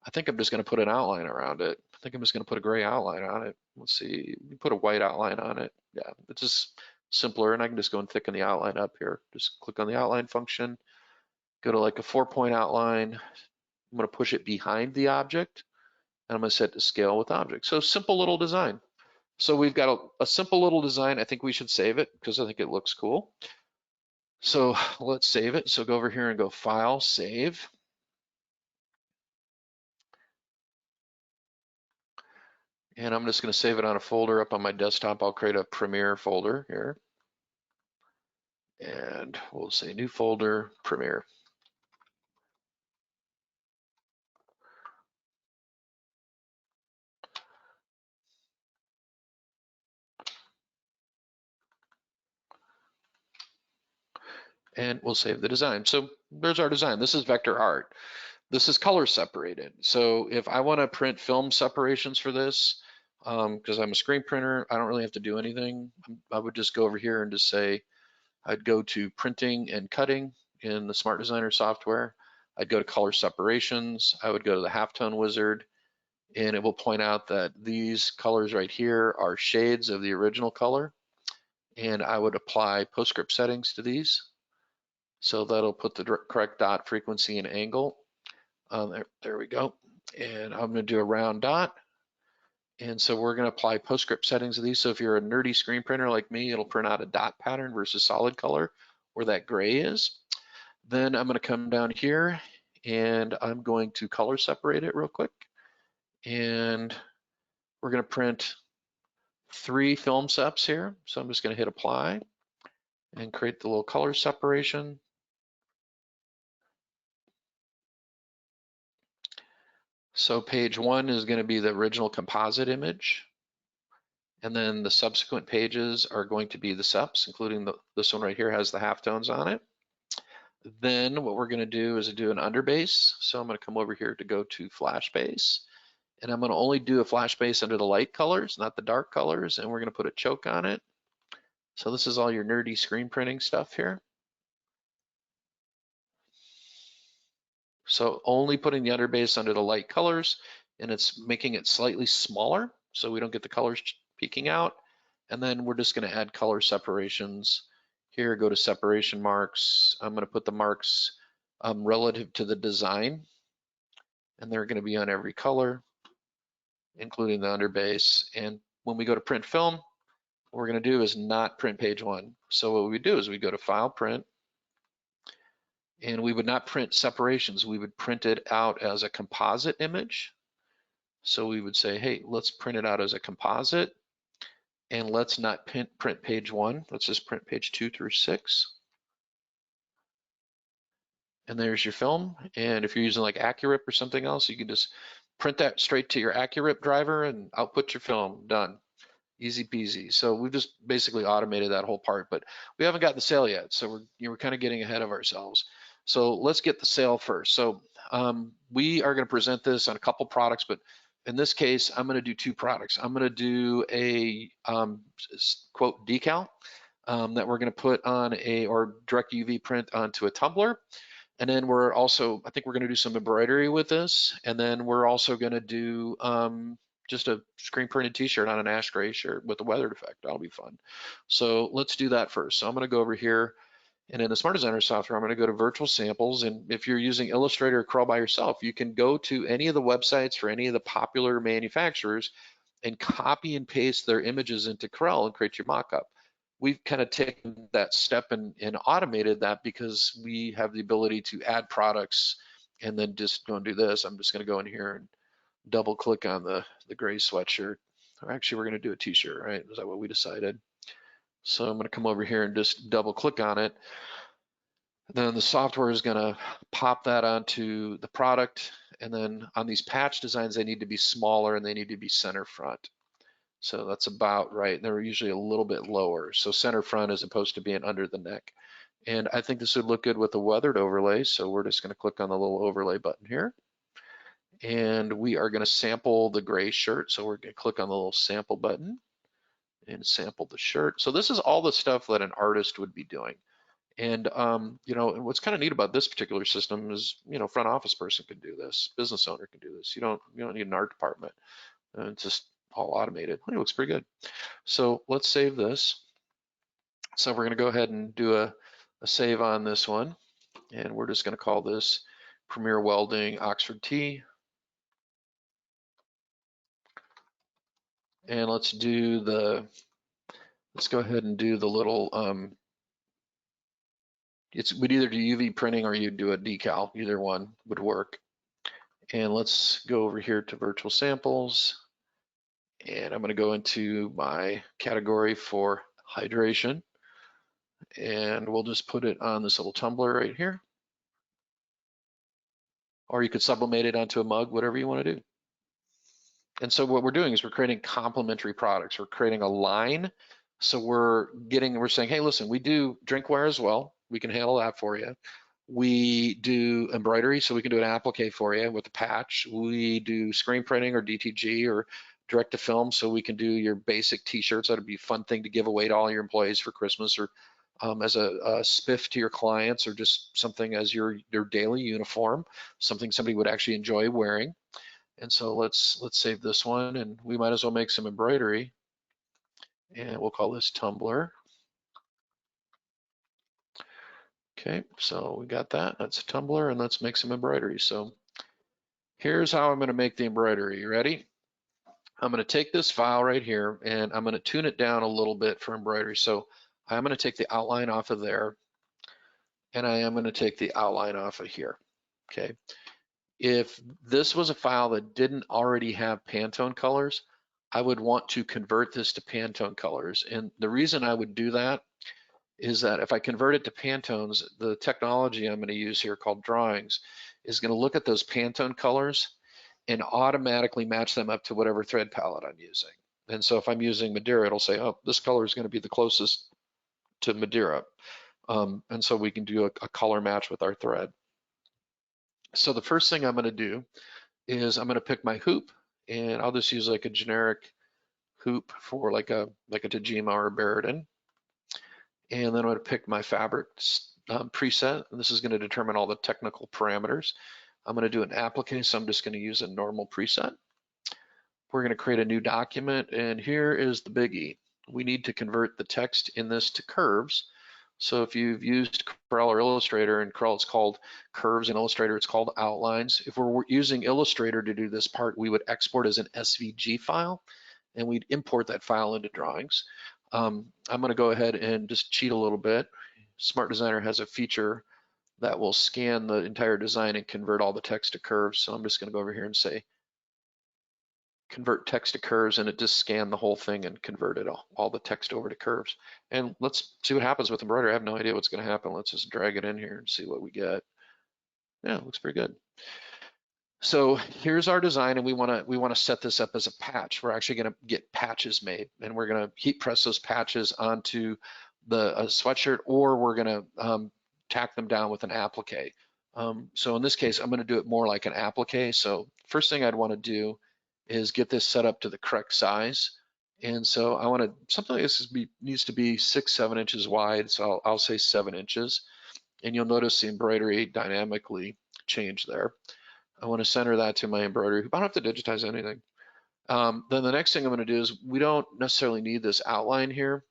I think I'm just going to put an outline around it. I think I'm just going to put a gray outline on it. Let's see, put a white outline on it. Yeah, it's just simpler, and I can just go and thicken the outline up here. Just click on the outline function, go to like a 4-point outline. I'm going to push it behind the object, and I'm going to set to scale with object. So simple little design. So we've got a simple little design. I think we should save it because I think it looks cool. So let's save it. So go over here and go File, Save. And I'm just going to save it on a folder up on my desktop. I'll create a Premiere folder here. And we'll say New Folder, Premiere. And we'll save the design. So there's our design. This is vector art. This is color separated. So if I want to print film separations for this, because I'm a screen printer, I don't really have to do anything. I would just go over here and just say, I'd go to printing and cutting in the Smart Designer software. I'd go to color separations. I would go to the halftone wizard, and it will point out that these colors right here are shades of the original color. And I would apply PostScript settings to these. So that'll put the correct dot frequency and angle. There we go. And I'm going to do a round dot. And so we're going to apply PostScript settings to these. So if you're a nerdy screen printer like me, it'll print out a dot pattern versus solid color where that gray is. Then I'm going to come down here and I'm going to color separate it real quick. And we're going to print 3 film steps here. So I'm just going to hit apply and create the little color separation. So page 1 is going to be the original composite image. And then the subsequent pages are going to be the SEPs, including this one right here has the halftones on it. Then what we're going to do is do an underbase. So I'm going to come over here to go to flash base. And I'm going to only do a flash base under the light colors, not the dark colors. And we're going to put a choke on it. So this is all your nerdy screen printing stuff here. So only putting the underbase under the light colors, and it's making it slightly smaller so we don't get the colors peeking out. And then we're just going to add color separations. Here, go to separation marks. I'm going to put the marks relative to the design, and they're going to be on every color, including the underbase. And when we go to print film, what we're going to do is not print page 1. So what we do is we go to File, Print, and we would not print separations. We would print it out as a composite image. So we would say, hey, let's print it out as a composite, and let's not print page 1. Let's just print page 2 through 6. And there's your film. And if you're using like AccuRip or something else, you can just print that straight to your AccuRip driver and output your film. Done. Easy peasy. So we've just basically automated that whole part, but we haven't got the sale yet. So we're kind of getting ahead of ourselves. So let's get the sale first. So we are going to present this on a couple products, but in this case, I'm going to do 2 products. I'm going to do a quote decal that we're going to put on or direct UV print onto a tumbler. And then we're also, I think we're going to do some embroidery with this. And then we're also going to do just a screen printed t-shirt on an ash gray shirt with a weathered effect. That'll be fun. So let's do that first. So I'm going to go over here, and in the Smart Designer software, I'm going to go to virtual samples. And if you're using Illustrator or Corel by yourself, you can go to any of the websites for any of the popular manufacturers and copy and paste their images into Corel and create your mockup. We've kind of taken that step and automated that because we have the ability to add products and then just go and do this. I'm just going to go in here and double click on the gray sweatshirt. Or actually, we're going to do a t-shirt, right? Is that what we decided? So I'm going to come over here and just double click on it. Then the software is going to pop that onto the product. And then on these patch designs, they need to be smaller and they need to be center front. So that's about right. They're usually a little bit lower. So center front as opposed to being under the neck. And I think this would look good with a weathered overlay. So we're just going to click on the little overlay button here. And we are going to sample the gray shirt. So we're going to click on the little sample button and sample the shirt. So this is all the stuff that an artist would be doing. And you know, and what's kind of neat about this particular system is, you know, front office person can do this, business owner can do this. You don't need an art department. It's just all automated. It looks pretty good. So let's save this. So we're going to go ahead and do a save on this one, and we're just going to call this Premier Welding Oxford T. And let's go ahead and do the little we'd either do UV printing or you'd do a decal. Either one would work. And let's go over here to virtual samples. And I'm going to go into my category for hydration. And we'll just put it on this little tumbler right here. Or you could sublimate it onto a mug, whatever you want to do. And so what we're doing is we're creating complementary products. We're creating a line. So we're saying, hey, listen, we do drinkware as well. We can handle that for you. We do embroidery, so we can do an applique for you with a patch. We do screen printing or DTG or direct to film, so we can do your basic t-shirts. That'd be a fun thing to give away to all your employees for Christmas, or as a spiff to your clients, or just something as your daily uniform, something somebody would actually enjoy wearing. And so let's save this one, and we might as well make some embroidery, and we'll call this Tumbler. Okay, so we got that. That's a tumbler, and let's make some embroidery. So here's how I'm going to make the embroidery. You ready? I'm going to take this file right here, and I'm going to tune it down a little bit for embroidery. So I'm going to take the outline off of there, and I am going to take the outline off of here. Okay. If this was a file that didn't already have Pantone colors, I would want to convert this to Pantone colors. And the reason I would do that is that if I convert it to Pantones, the technology I'm going to use here called drawings is going to look at those Pantone colors and automatically match them up to whatever thread palette I'm using. And so if I'm using Madeira, it'll say, oh, this color is going to be the closest to Madeira. And so we can do a color match with our thread. So the first thing I'm going to do is I'm going to pick my hoop, and I'll just use like a generic hoop for like a Tajima or a Barrett. And then I'm going to pick my fabric preset, and this is going to determine all the technical parameters. I'm going to do an applique, so I'm just going to use a normal preset. We're going to create a new document, and here is the biggie. We need to convert the text in this to curves. So if you've used Corel or Illustrator, and Corel it's called curves, and Illustrator it's called outlines. If we're using Illustrator to do this part, we would export as an SVG file, and we'd import that file into drawings. I'm going to go ahead and just cheat a little bit. Smart Designer has a feature that will scan the entire design and convert all the text to curves. So I'm just going to go over here and say convert text to curves, and it just scanned the whole thing and converted all the text over to curves. And let's see what happens with embroidery. I have no idea what's going to happen. Let's just drag it in here and see what we get. Yeah, it looks pretty good. So here's our design, and we want to set this up as a patch. We're actually going to get patches made, and we're going to heat press those patches onto the sweatshirt, or we're going to tack them down with an applique. So in this case, I'm going to do it more like an applique. So first thing I'd want to do is get this set up to the correct size. And so I want to, something like this needs to be 6-7 inches wide. So I'll say 7 inches. And you'll notice the embroidery dynamically changed there. I want to center that to my embroidery. I don't have to digitize anything. Then the next thing I'm going to do is we don't necessarily need this outline here.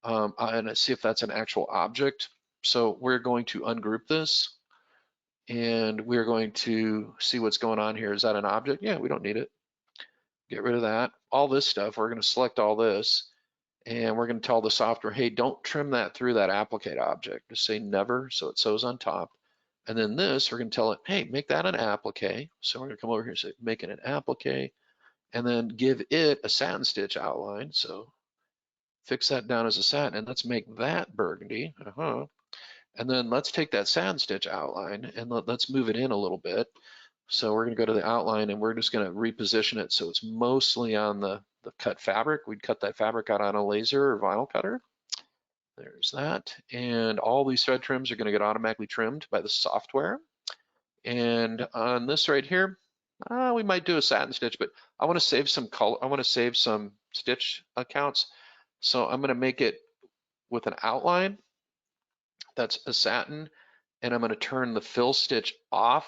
And see if that's an actual object. So we're going to ungroup this, and we're going to see what's going on here. Is that an object? Yeah, we don't need it. Get rid of that. All this stuff, we're going to select all this, and we're going to tell the software, hey, don't trim that through that applique object. Just say never, so it shows on top. And then this, we're going to tell it, hey, make that an applique. So we're going to come over here and say, make it an applique, and then give it a satin stitch outline. So fix that down as a satin, and let's make that burgundy. And then let's take that satin stitch outline, and let's move it in a little bit. So we're going to go to the outline, and we're just going to reposition it so it's mostly on the cut fabric. We'd cut that fabric out on a laser or vinyl cutter. There's that. And all these thread trims are going to get automatically trimmed by the software. And on this right here, we might do a satin stitch, but I want to save some color. I want to save some stitch counts. So I'm going to make it with an outline that's a satin, and I'm going to turn the fill stitch off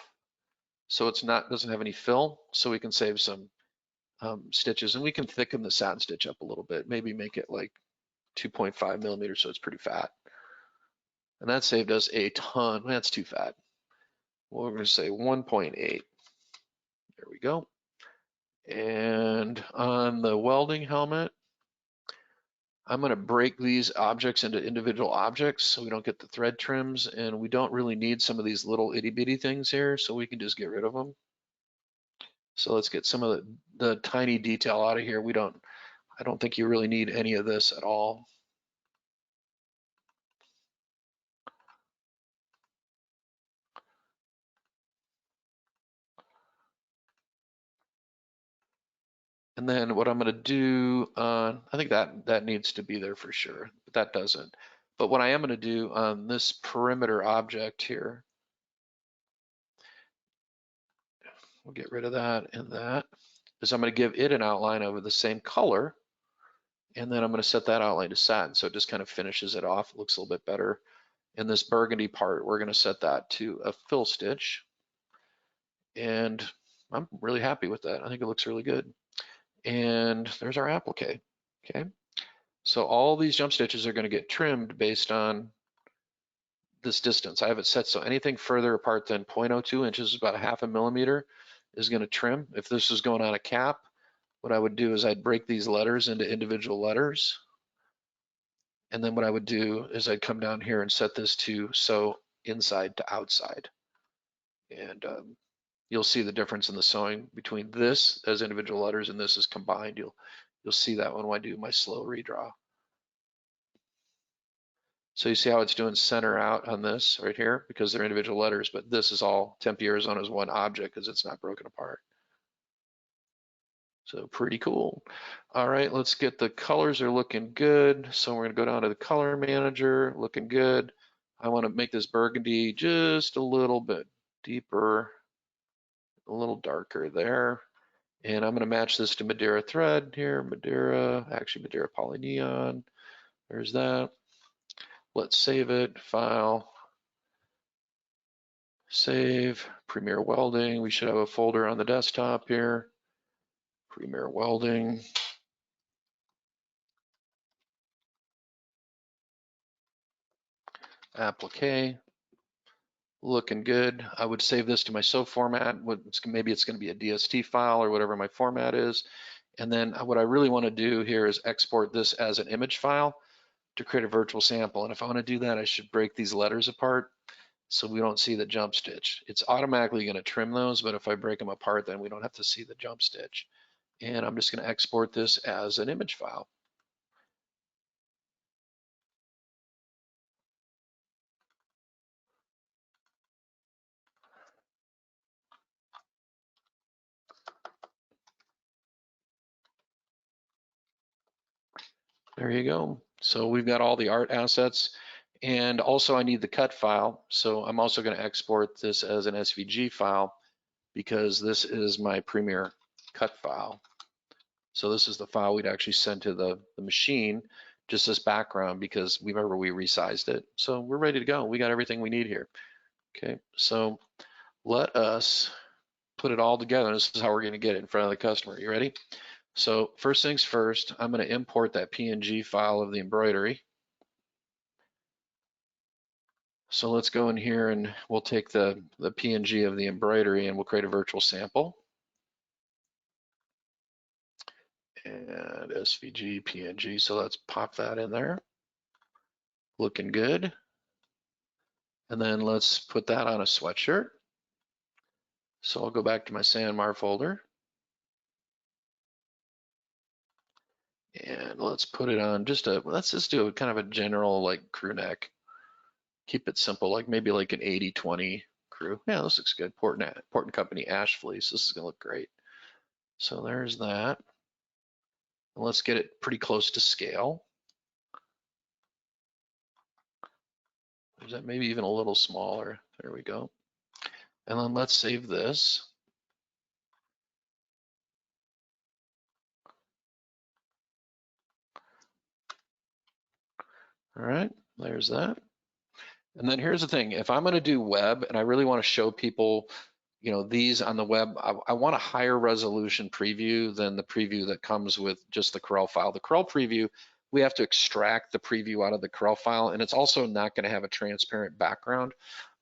so it's not, doesn't have any fill, so we can save some stitches, and we can thicken the satin stitch up a little bit, maybe make it like 2.5 millimeters, so it's pretty fat. And that saved us a ton. That's too fat. Well, we're going to say 1.8. There we go. And on the welding helmet, I'm going to break these objects into individual objects so we don't get the thread trims, and we don't really need some of these little itty bitty things here, so we can just get rid of them. So let's get some of the tiny detail out of here. I don't think you really need any of this at all. And then what I'm going to do, I think that needs to be there for sure, but that doesn't. But what I am going to do on this perimeter object here, we'll get rid of that and that, is I'm going to give it an outline over the same color, and then I'm going to set that outline to satin, so it just kind of finishes it off. It looks a little bit better. In this burgundy part, we're going to set that to a fill stitch, and I'm really happy with that. I think it looks really good. And there's our applique. Okay, so all these jump stitches are going to get trimmed based on this distance. I have it set so anything further apart than 0.02 inches, about a half a millimeter, is going to trim. If this is going on a cap, what I would do is I'd break these letters into individual letters. And then what I would do is I'd come down here and set this to sew inside to outside. And you'll see the difference in the sewing between this as individual letters and this is combined. You'll see that when I do my slow redraw. So you see how it's doing center out on this right here because they're individual letters, but this is all Tempe, Arizona is one object because it's not broken apart. So pretty cool. All right, let's get the colors are looking good. So we're gonna go down to the color manager, looking good. I wanna make this burgundy just a little bit deeper, a little darker there. And I'm gonna match this to Madeira thread here, Madeira Poly Neon. There's that. Let's save it, file, save, Premiere Welding. We should have a folder on the desktop here. Premiere Welding. Applique. Looking good. I would save this to my SO format. Maybe it's going to be a DST file or whatever my format is. And then what I really want to do here is export this as an image file to create a virtual sample. And if I want to do that, I should break these letters apart so we don't see the jump stitch. It's automatically going to trim those, but if I break them apart, then we don't have to see the jump stitch. And I'm just going to export this as an image file. There you go. So we've got all the art assets. And also I need the cut file. So I'm also going to export this as an SVG file because this is my Premiere cut file. So this is the file we'd actually send to the machine, just this background because remember we resized it. So we're ready to go. We got everything we need here. Okay, so let us put it all together. This is how we're going to get it in front of the customer. You ready? So first things first, I'm going to import that PNG file of the embroidery. So let's go in here and we'll take the PNG of the embroidery and we'll create a virtual sample. And SVG PNG, so let's pop that in there. Looking good. And then let's put that on a sweatshirt. So I'll go back to my Sanmar folder. And let's put it on let's just do a kind of a general like crew neck. Keep it simple, like maybe like an 80-20 crew. Yeah, this looks good. Portland Company Ash Fleece. This is gonna look great. So there's that. And let's get it pretty close to scale. Is that maybe even a little smaller? There we go. And then let's save this. All right, there's that. And then here's the thing, if I'm gonna do web and I really wanna show people, these on the web, I want a higher resolution preview than the preview that comes with just the Corel file. The Corel preview, we have to extract the preview out of the Corel file, and it's also not gonna have a transparent background.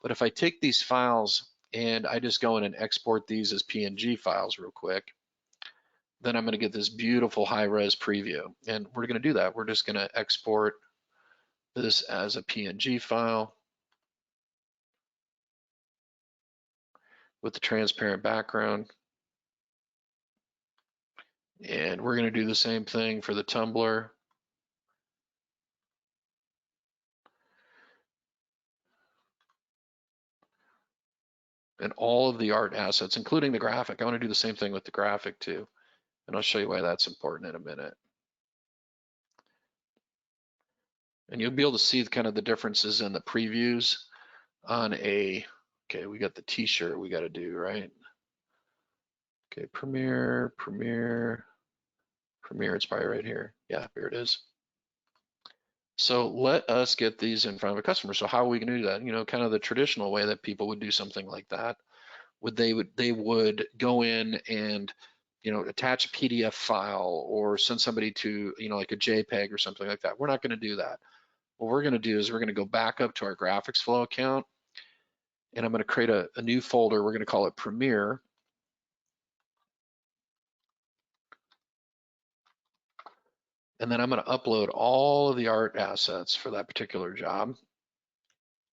But if I take these files and I just go in and export these as PNG files real quick, then I'm gonna get this beautiful high-res preview. And we're gonna do that. We're just gonna export this as a PNG file with the transparent background. And we're gonna do the same thing for the tumbler. And all of the art assets, including the graphic. I wanna do the same thing with the graphic too. And I'll show you why that's important in a minute. And you'll be able to see kind of the differences in the previews on okay, we got the t-shirt we gotta do, right? Okay, Premiere, it's probably right here. Yeah, here it is. So let us get these in front of a customer. So how are we gonna do that? Kind of the traditional way that people would do something like that. They would go in and attach a PDF file or send somebody to like a JPEG or something like that. We're not going to do that. what we're going to do is we're going to go back up to our GraphicsFlow account, and I'm going to create a new folder. We're going to call it Premiere. And then I'm going to upload all of the art assets for that particular job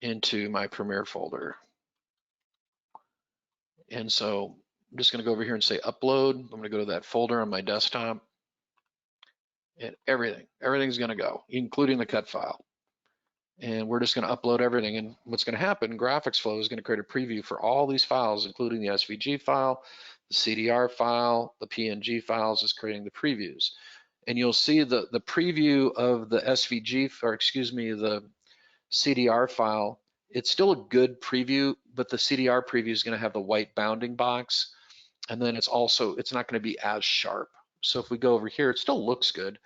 into my Premiere folder. And so I'm just going to go over here and say upload. I'm going to go to that folder on my desktop, and everything's going to go, including the cut file. And we're just going to upload everything. And what's going to happen, GraphicsFlow is going to create a preview for all these files, including the SVG file, the CDR file, the PNG files, is creating the previews. And you'll see the preview of the SVG, or excuse me, the CDR file. It's still a good preview, but the CDR preview is going to have the white bounding box. And then it's not going to be as sharp. So if we go over here, it still looks good,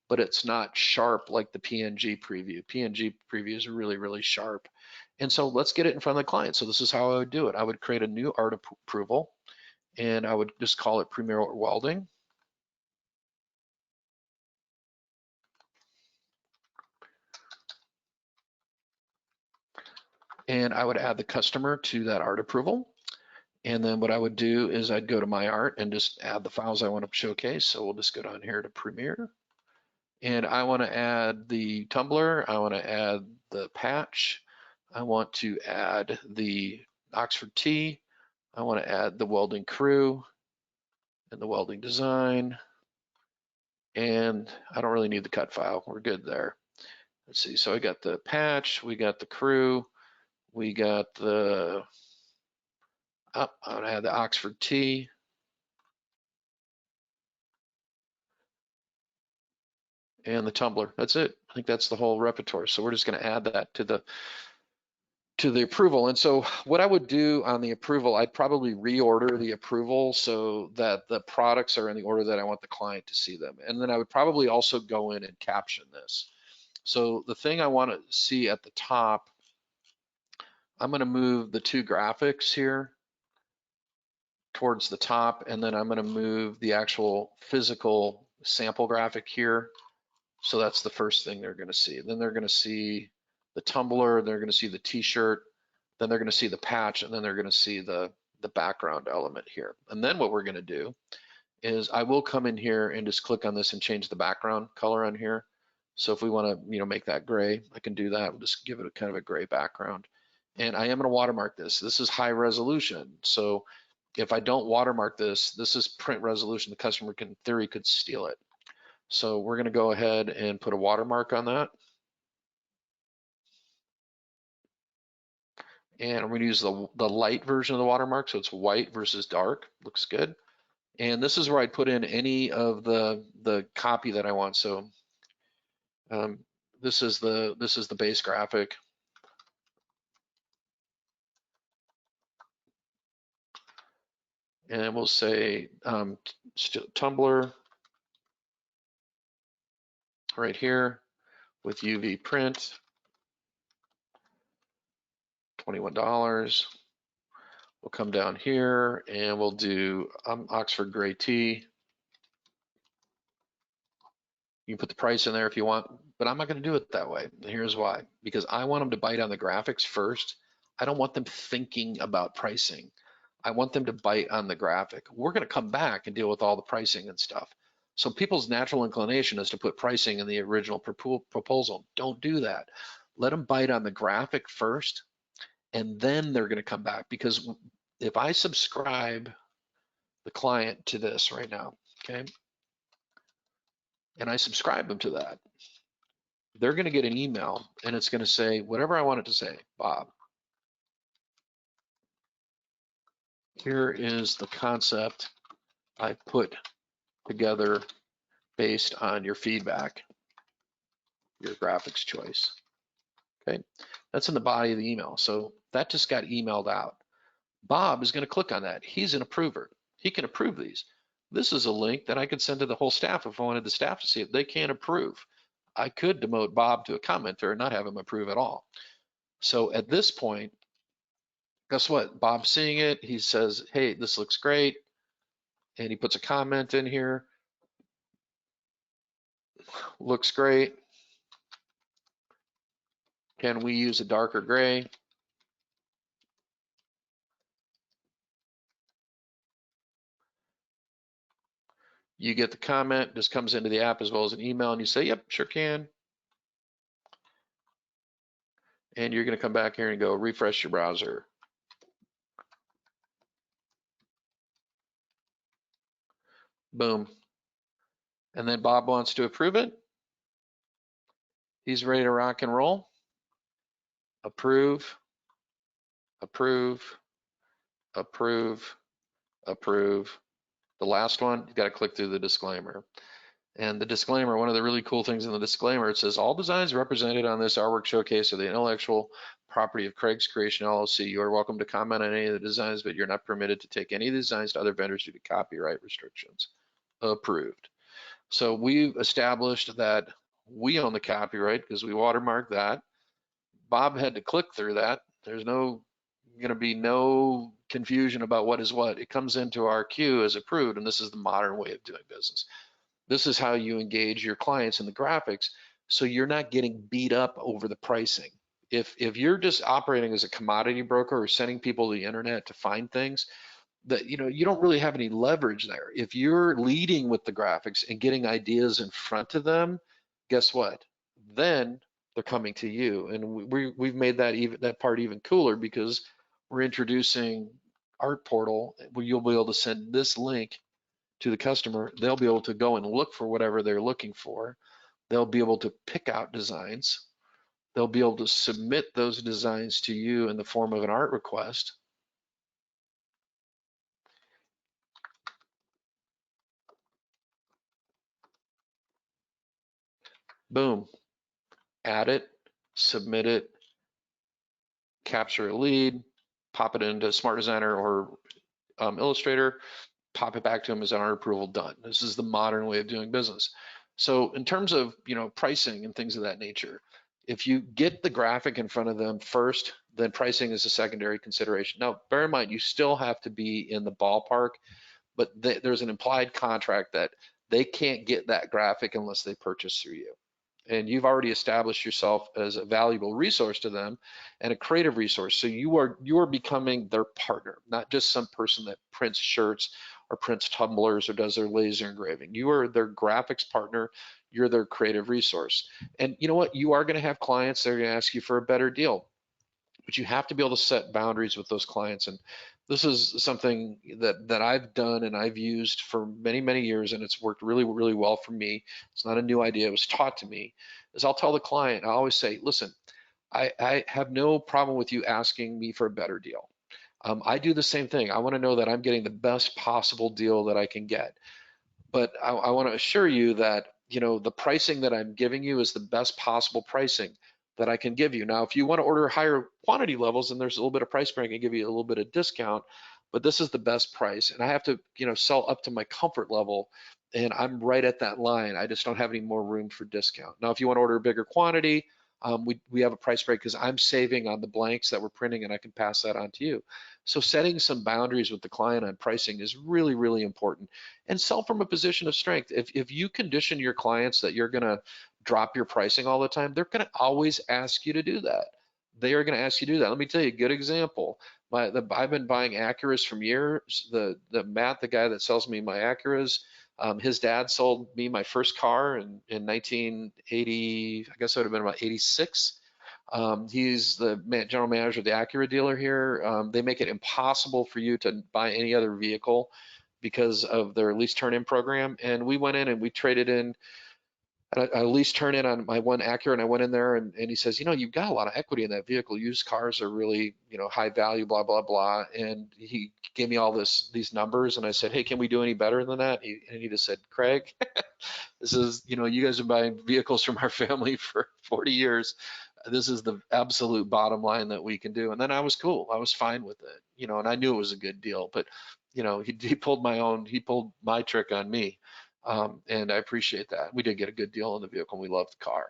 but it's not sharp like the PNG preview. PNG preview is really, really sharp. And so let's get it in front of the client. So this is how I would do it. I would create a new art approval, and I would just call it Premiere Welding. And I would add the customer to that art approval. And then what I would do is I'd go to my art and just add the files I want to showcase. So we'll just go down here to Premiere. And I want to add the tumbler. I want to add the patch. I want to add the Oxford T. I want to add the welding crew and the welding design. And I don't really need the cut file. We're good there. Let's see. So I got the patch. We got the crew. We got the, I'm going to add the Oxford T. And the tumbler. That's it. I think that's the whole repertoire. So we're just going to add that to the approval. And so what I would do on the approval, I'd probably reorder the approval so that the products are in the order that I want the client to see them. And then I would probably also go in and caption this. So the thing I want to see at the top, I'm going to move the two graphics here towards the top, and then I'm going to move the actual physical sample graphic here. So that's the first thing they're going to see. Then they're going to see the tumbler, they're going to see the t-shirt, then they're going to see the patch, and then they're going to see the background element here. And then what we're going to do is I will come in here and just click on this and change the background color on here. So if we want to, make that gray, I can do that. We'll just give it a kind of a gray background. And I am going to watermark this. This is high resolution. So if I don't watermark this, this is print resolution. The customer in theory could steal it. So we're going to go ahead and put a watermark on that. And I'm going to use the light version of the watermark. So it's white versus dark. Looks good. And this is where I'd put in any of the copy that I want. So this is the base graphic. And we'll say Tumblr right here with UV print, $21. We'll come down here and we'll do Oxford Gray Tea. You can put the price in there if you want, but I'm not going to do it that way. And here's why. Because I want them to bite on the graphics first. I don't want them thinking about pricing. I want them to bite on the graphic. We're going to come back and deal with all the pricing and stuff. So people's natural inclination is to put pricing in the original proposal. Don't do that. Let them bite on the graphic first, and then they're going to come back. Because if I subscribe the client to this right now, okay, and I subscribe them to that, they're going to get an email and it's going to say whatever I want it to say. Bob, here is the concept I put together based on your feedback, your graphics choice. Okay, that's in the body of the email. So that just got emailed out. Bob is going to click on that. He's an approver. He can approve these. This is a link that I could send to the whole staff if I wanted the staff to see it. They can't approve. I could demote Bob to a commenter and not have him approve at all. So at this point, guess what? Bob's seeing it. He says, hey, this looks great. And he puts a comment in here. Looks great. Can we use a darker gray? You get the comment, this comes into the app as well as an email, and you say, yep, sure can. And you're going to come back here and go refresh your browser. Boom. And then Bob wants to approve it. He's ready to rock and roll. Approve, approve, approve, approve. The last one, you got to click through the disclaimer. And the disclaimer, one of the really cool things in the disclaimer, it says all designs represented on this artwork showcase are the intellectual property of Craig's Creation LLC. You are welcome to comment on any of the designs, but you're not permitted to take any of the designs to other vendors due to copyright restrictions. Approved. So we've established that we own the copyright because we watermarked that. Bob had to click through that. There's going to be no confusion about what is what. It comes into our queue as approved, and this is the modern way of doing business. This is how you engage your clients in the graphics, so you're not getting beat up over the pricing. If you're just operating as a commodity broker or sending people to the internet to find things, that you don't really have any leverage there. If you're leading with the graphics and getting ideas in front of them, guess what? Then they're coming to you, and we've made that part even cooler because we're introducing Art Portal where you'll be able to send this link to the customer. They'll be able to go and look for whatever they're looking for. They'll be able to pick out designs. They'll be able to submit those designs to you in the form of an art request. Boom, add it, submit it, capture a lead, pop it into Smart Designer or Illustrator, pop it back to them as an art approval, done. This is the modern way of doing business. So in terms of pricing and things of that nature, if you get the graphic in front of them first, then pricing is a secondary consideration. Now, bear in mind, you still have to be in the ballpark, but there's an implied contract that they can't get that graphic unless they purchase through you. And you've already established yourself as a valuable resource to them and a creative resource. So you are becoming their partner, not just some person that prints shirts or prints tumblers or does their laser engraving. You are their graphics partner. You're their creative resource. And you know what? You are going to have clients that are going to ask you for a better deal, but you have to be able to set boundaries with those clients. And this is something that I've done and I've used for many, many years, and it's worked really, really well for me. It's not a new idea. It was taught to me. Is I'll tell the client, I always say, listen, I have no problem with you asking me for a better deal. I do the same thing. I want to know that I'm getting the best possible deal that I can get. But I want to assure you that the pricing that I'm giving you is the best possible pricing that I can give you. Now, if you want to order higher quantity levels, then there's a little bit of price break and give you a little bit of discount, but this is the best price. And I have to, sell up to my comfort level, and I'm right at that line. I just don't have any more room for discount. Now, if you want to order a bigger quantity, we have a price break because I'm saving on the blanks that we're printing and I can pass that on to you. So setting some boundaries with the client on pricing is really, really important, and sell from a position of strength. If you condition your clients that you're gonna drop your pricing all the time, they're gonna always ask you to do that. They are gonna ask you to do that. Let me tell you a good example. I've been buying Acuras from years. Matt, the guy that sells me my Acuras, his dad sold me my first car in 1980, I guess it would have been about 86. He's the general manager of the Acura dealer here. They make it impossible for you to buy any other vehicle because of their lease turn-in program. And we went in and we traded in a lease turn-in on my one Acura, and I went in there and he says, you've got a lot of equity in that vehicle. Used cars are really, high value, blah, blah, blah. And he gave me all these numbers, and I said, hey, can we do any better than that? And he just said, Craig, this is, you guys have been buying vehicles from our family for 40 years. This is the absolute bottom line that we can do. And then I was cool. I was fine with it, and I knew it was a good deal, but he pulled my trick on me. And I appreciate that. We did get a good deal on the vehicle, and we love the car.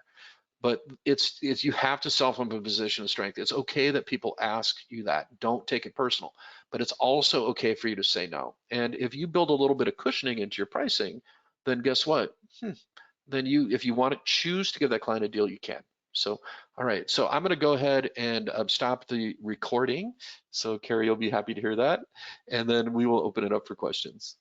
But it's you have to sell from a position of strength. It's okay that people ask you that. Don't take it personal. But it's also okay for you to say no. And if you build a little bit of cushioning into your pricing, then guess what? Then if you want to choose to give that client a deal, you can. So, all right, so I'm gonna go ahead and stop the recording. So Carrie, you'll be happy to hear that. And then we will open it up for questions.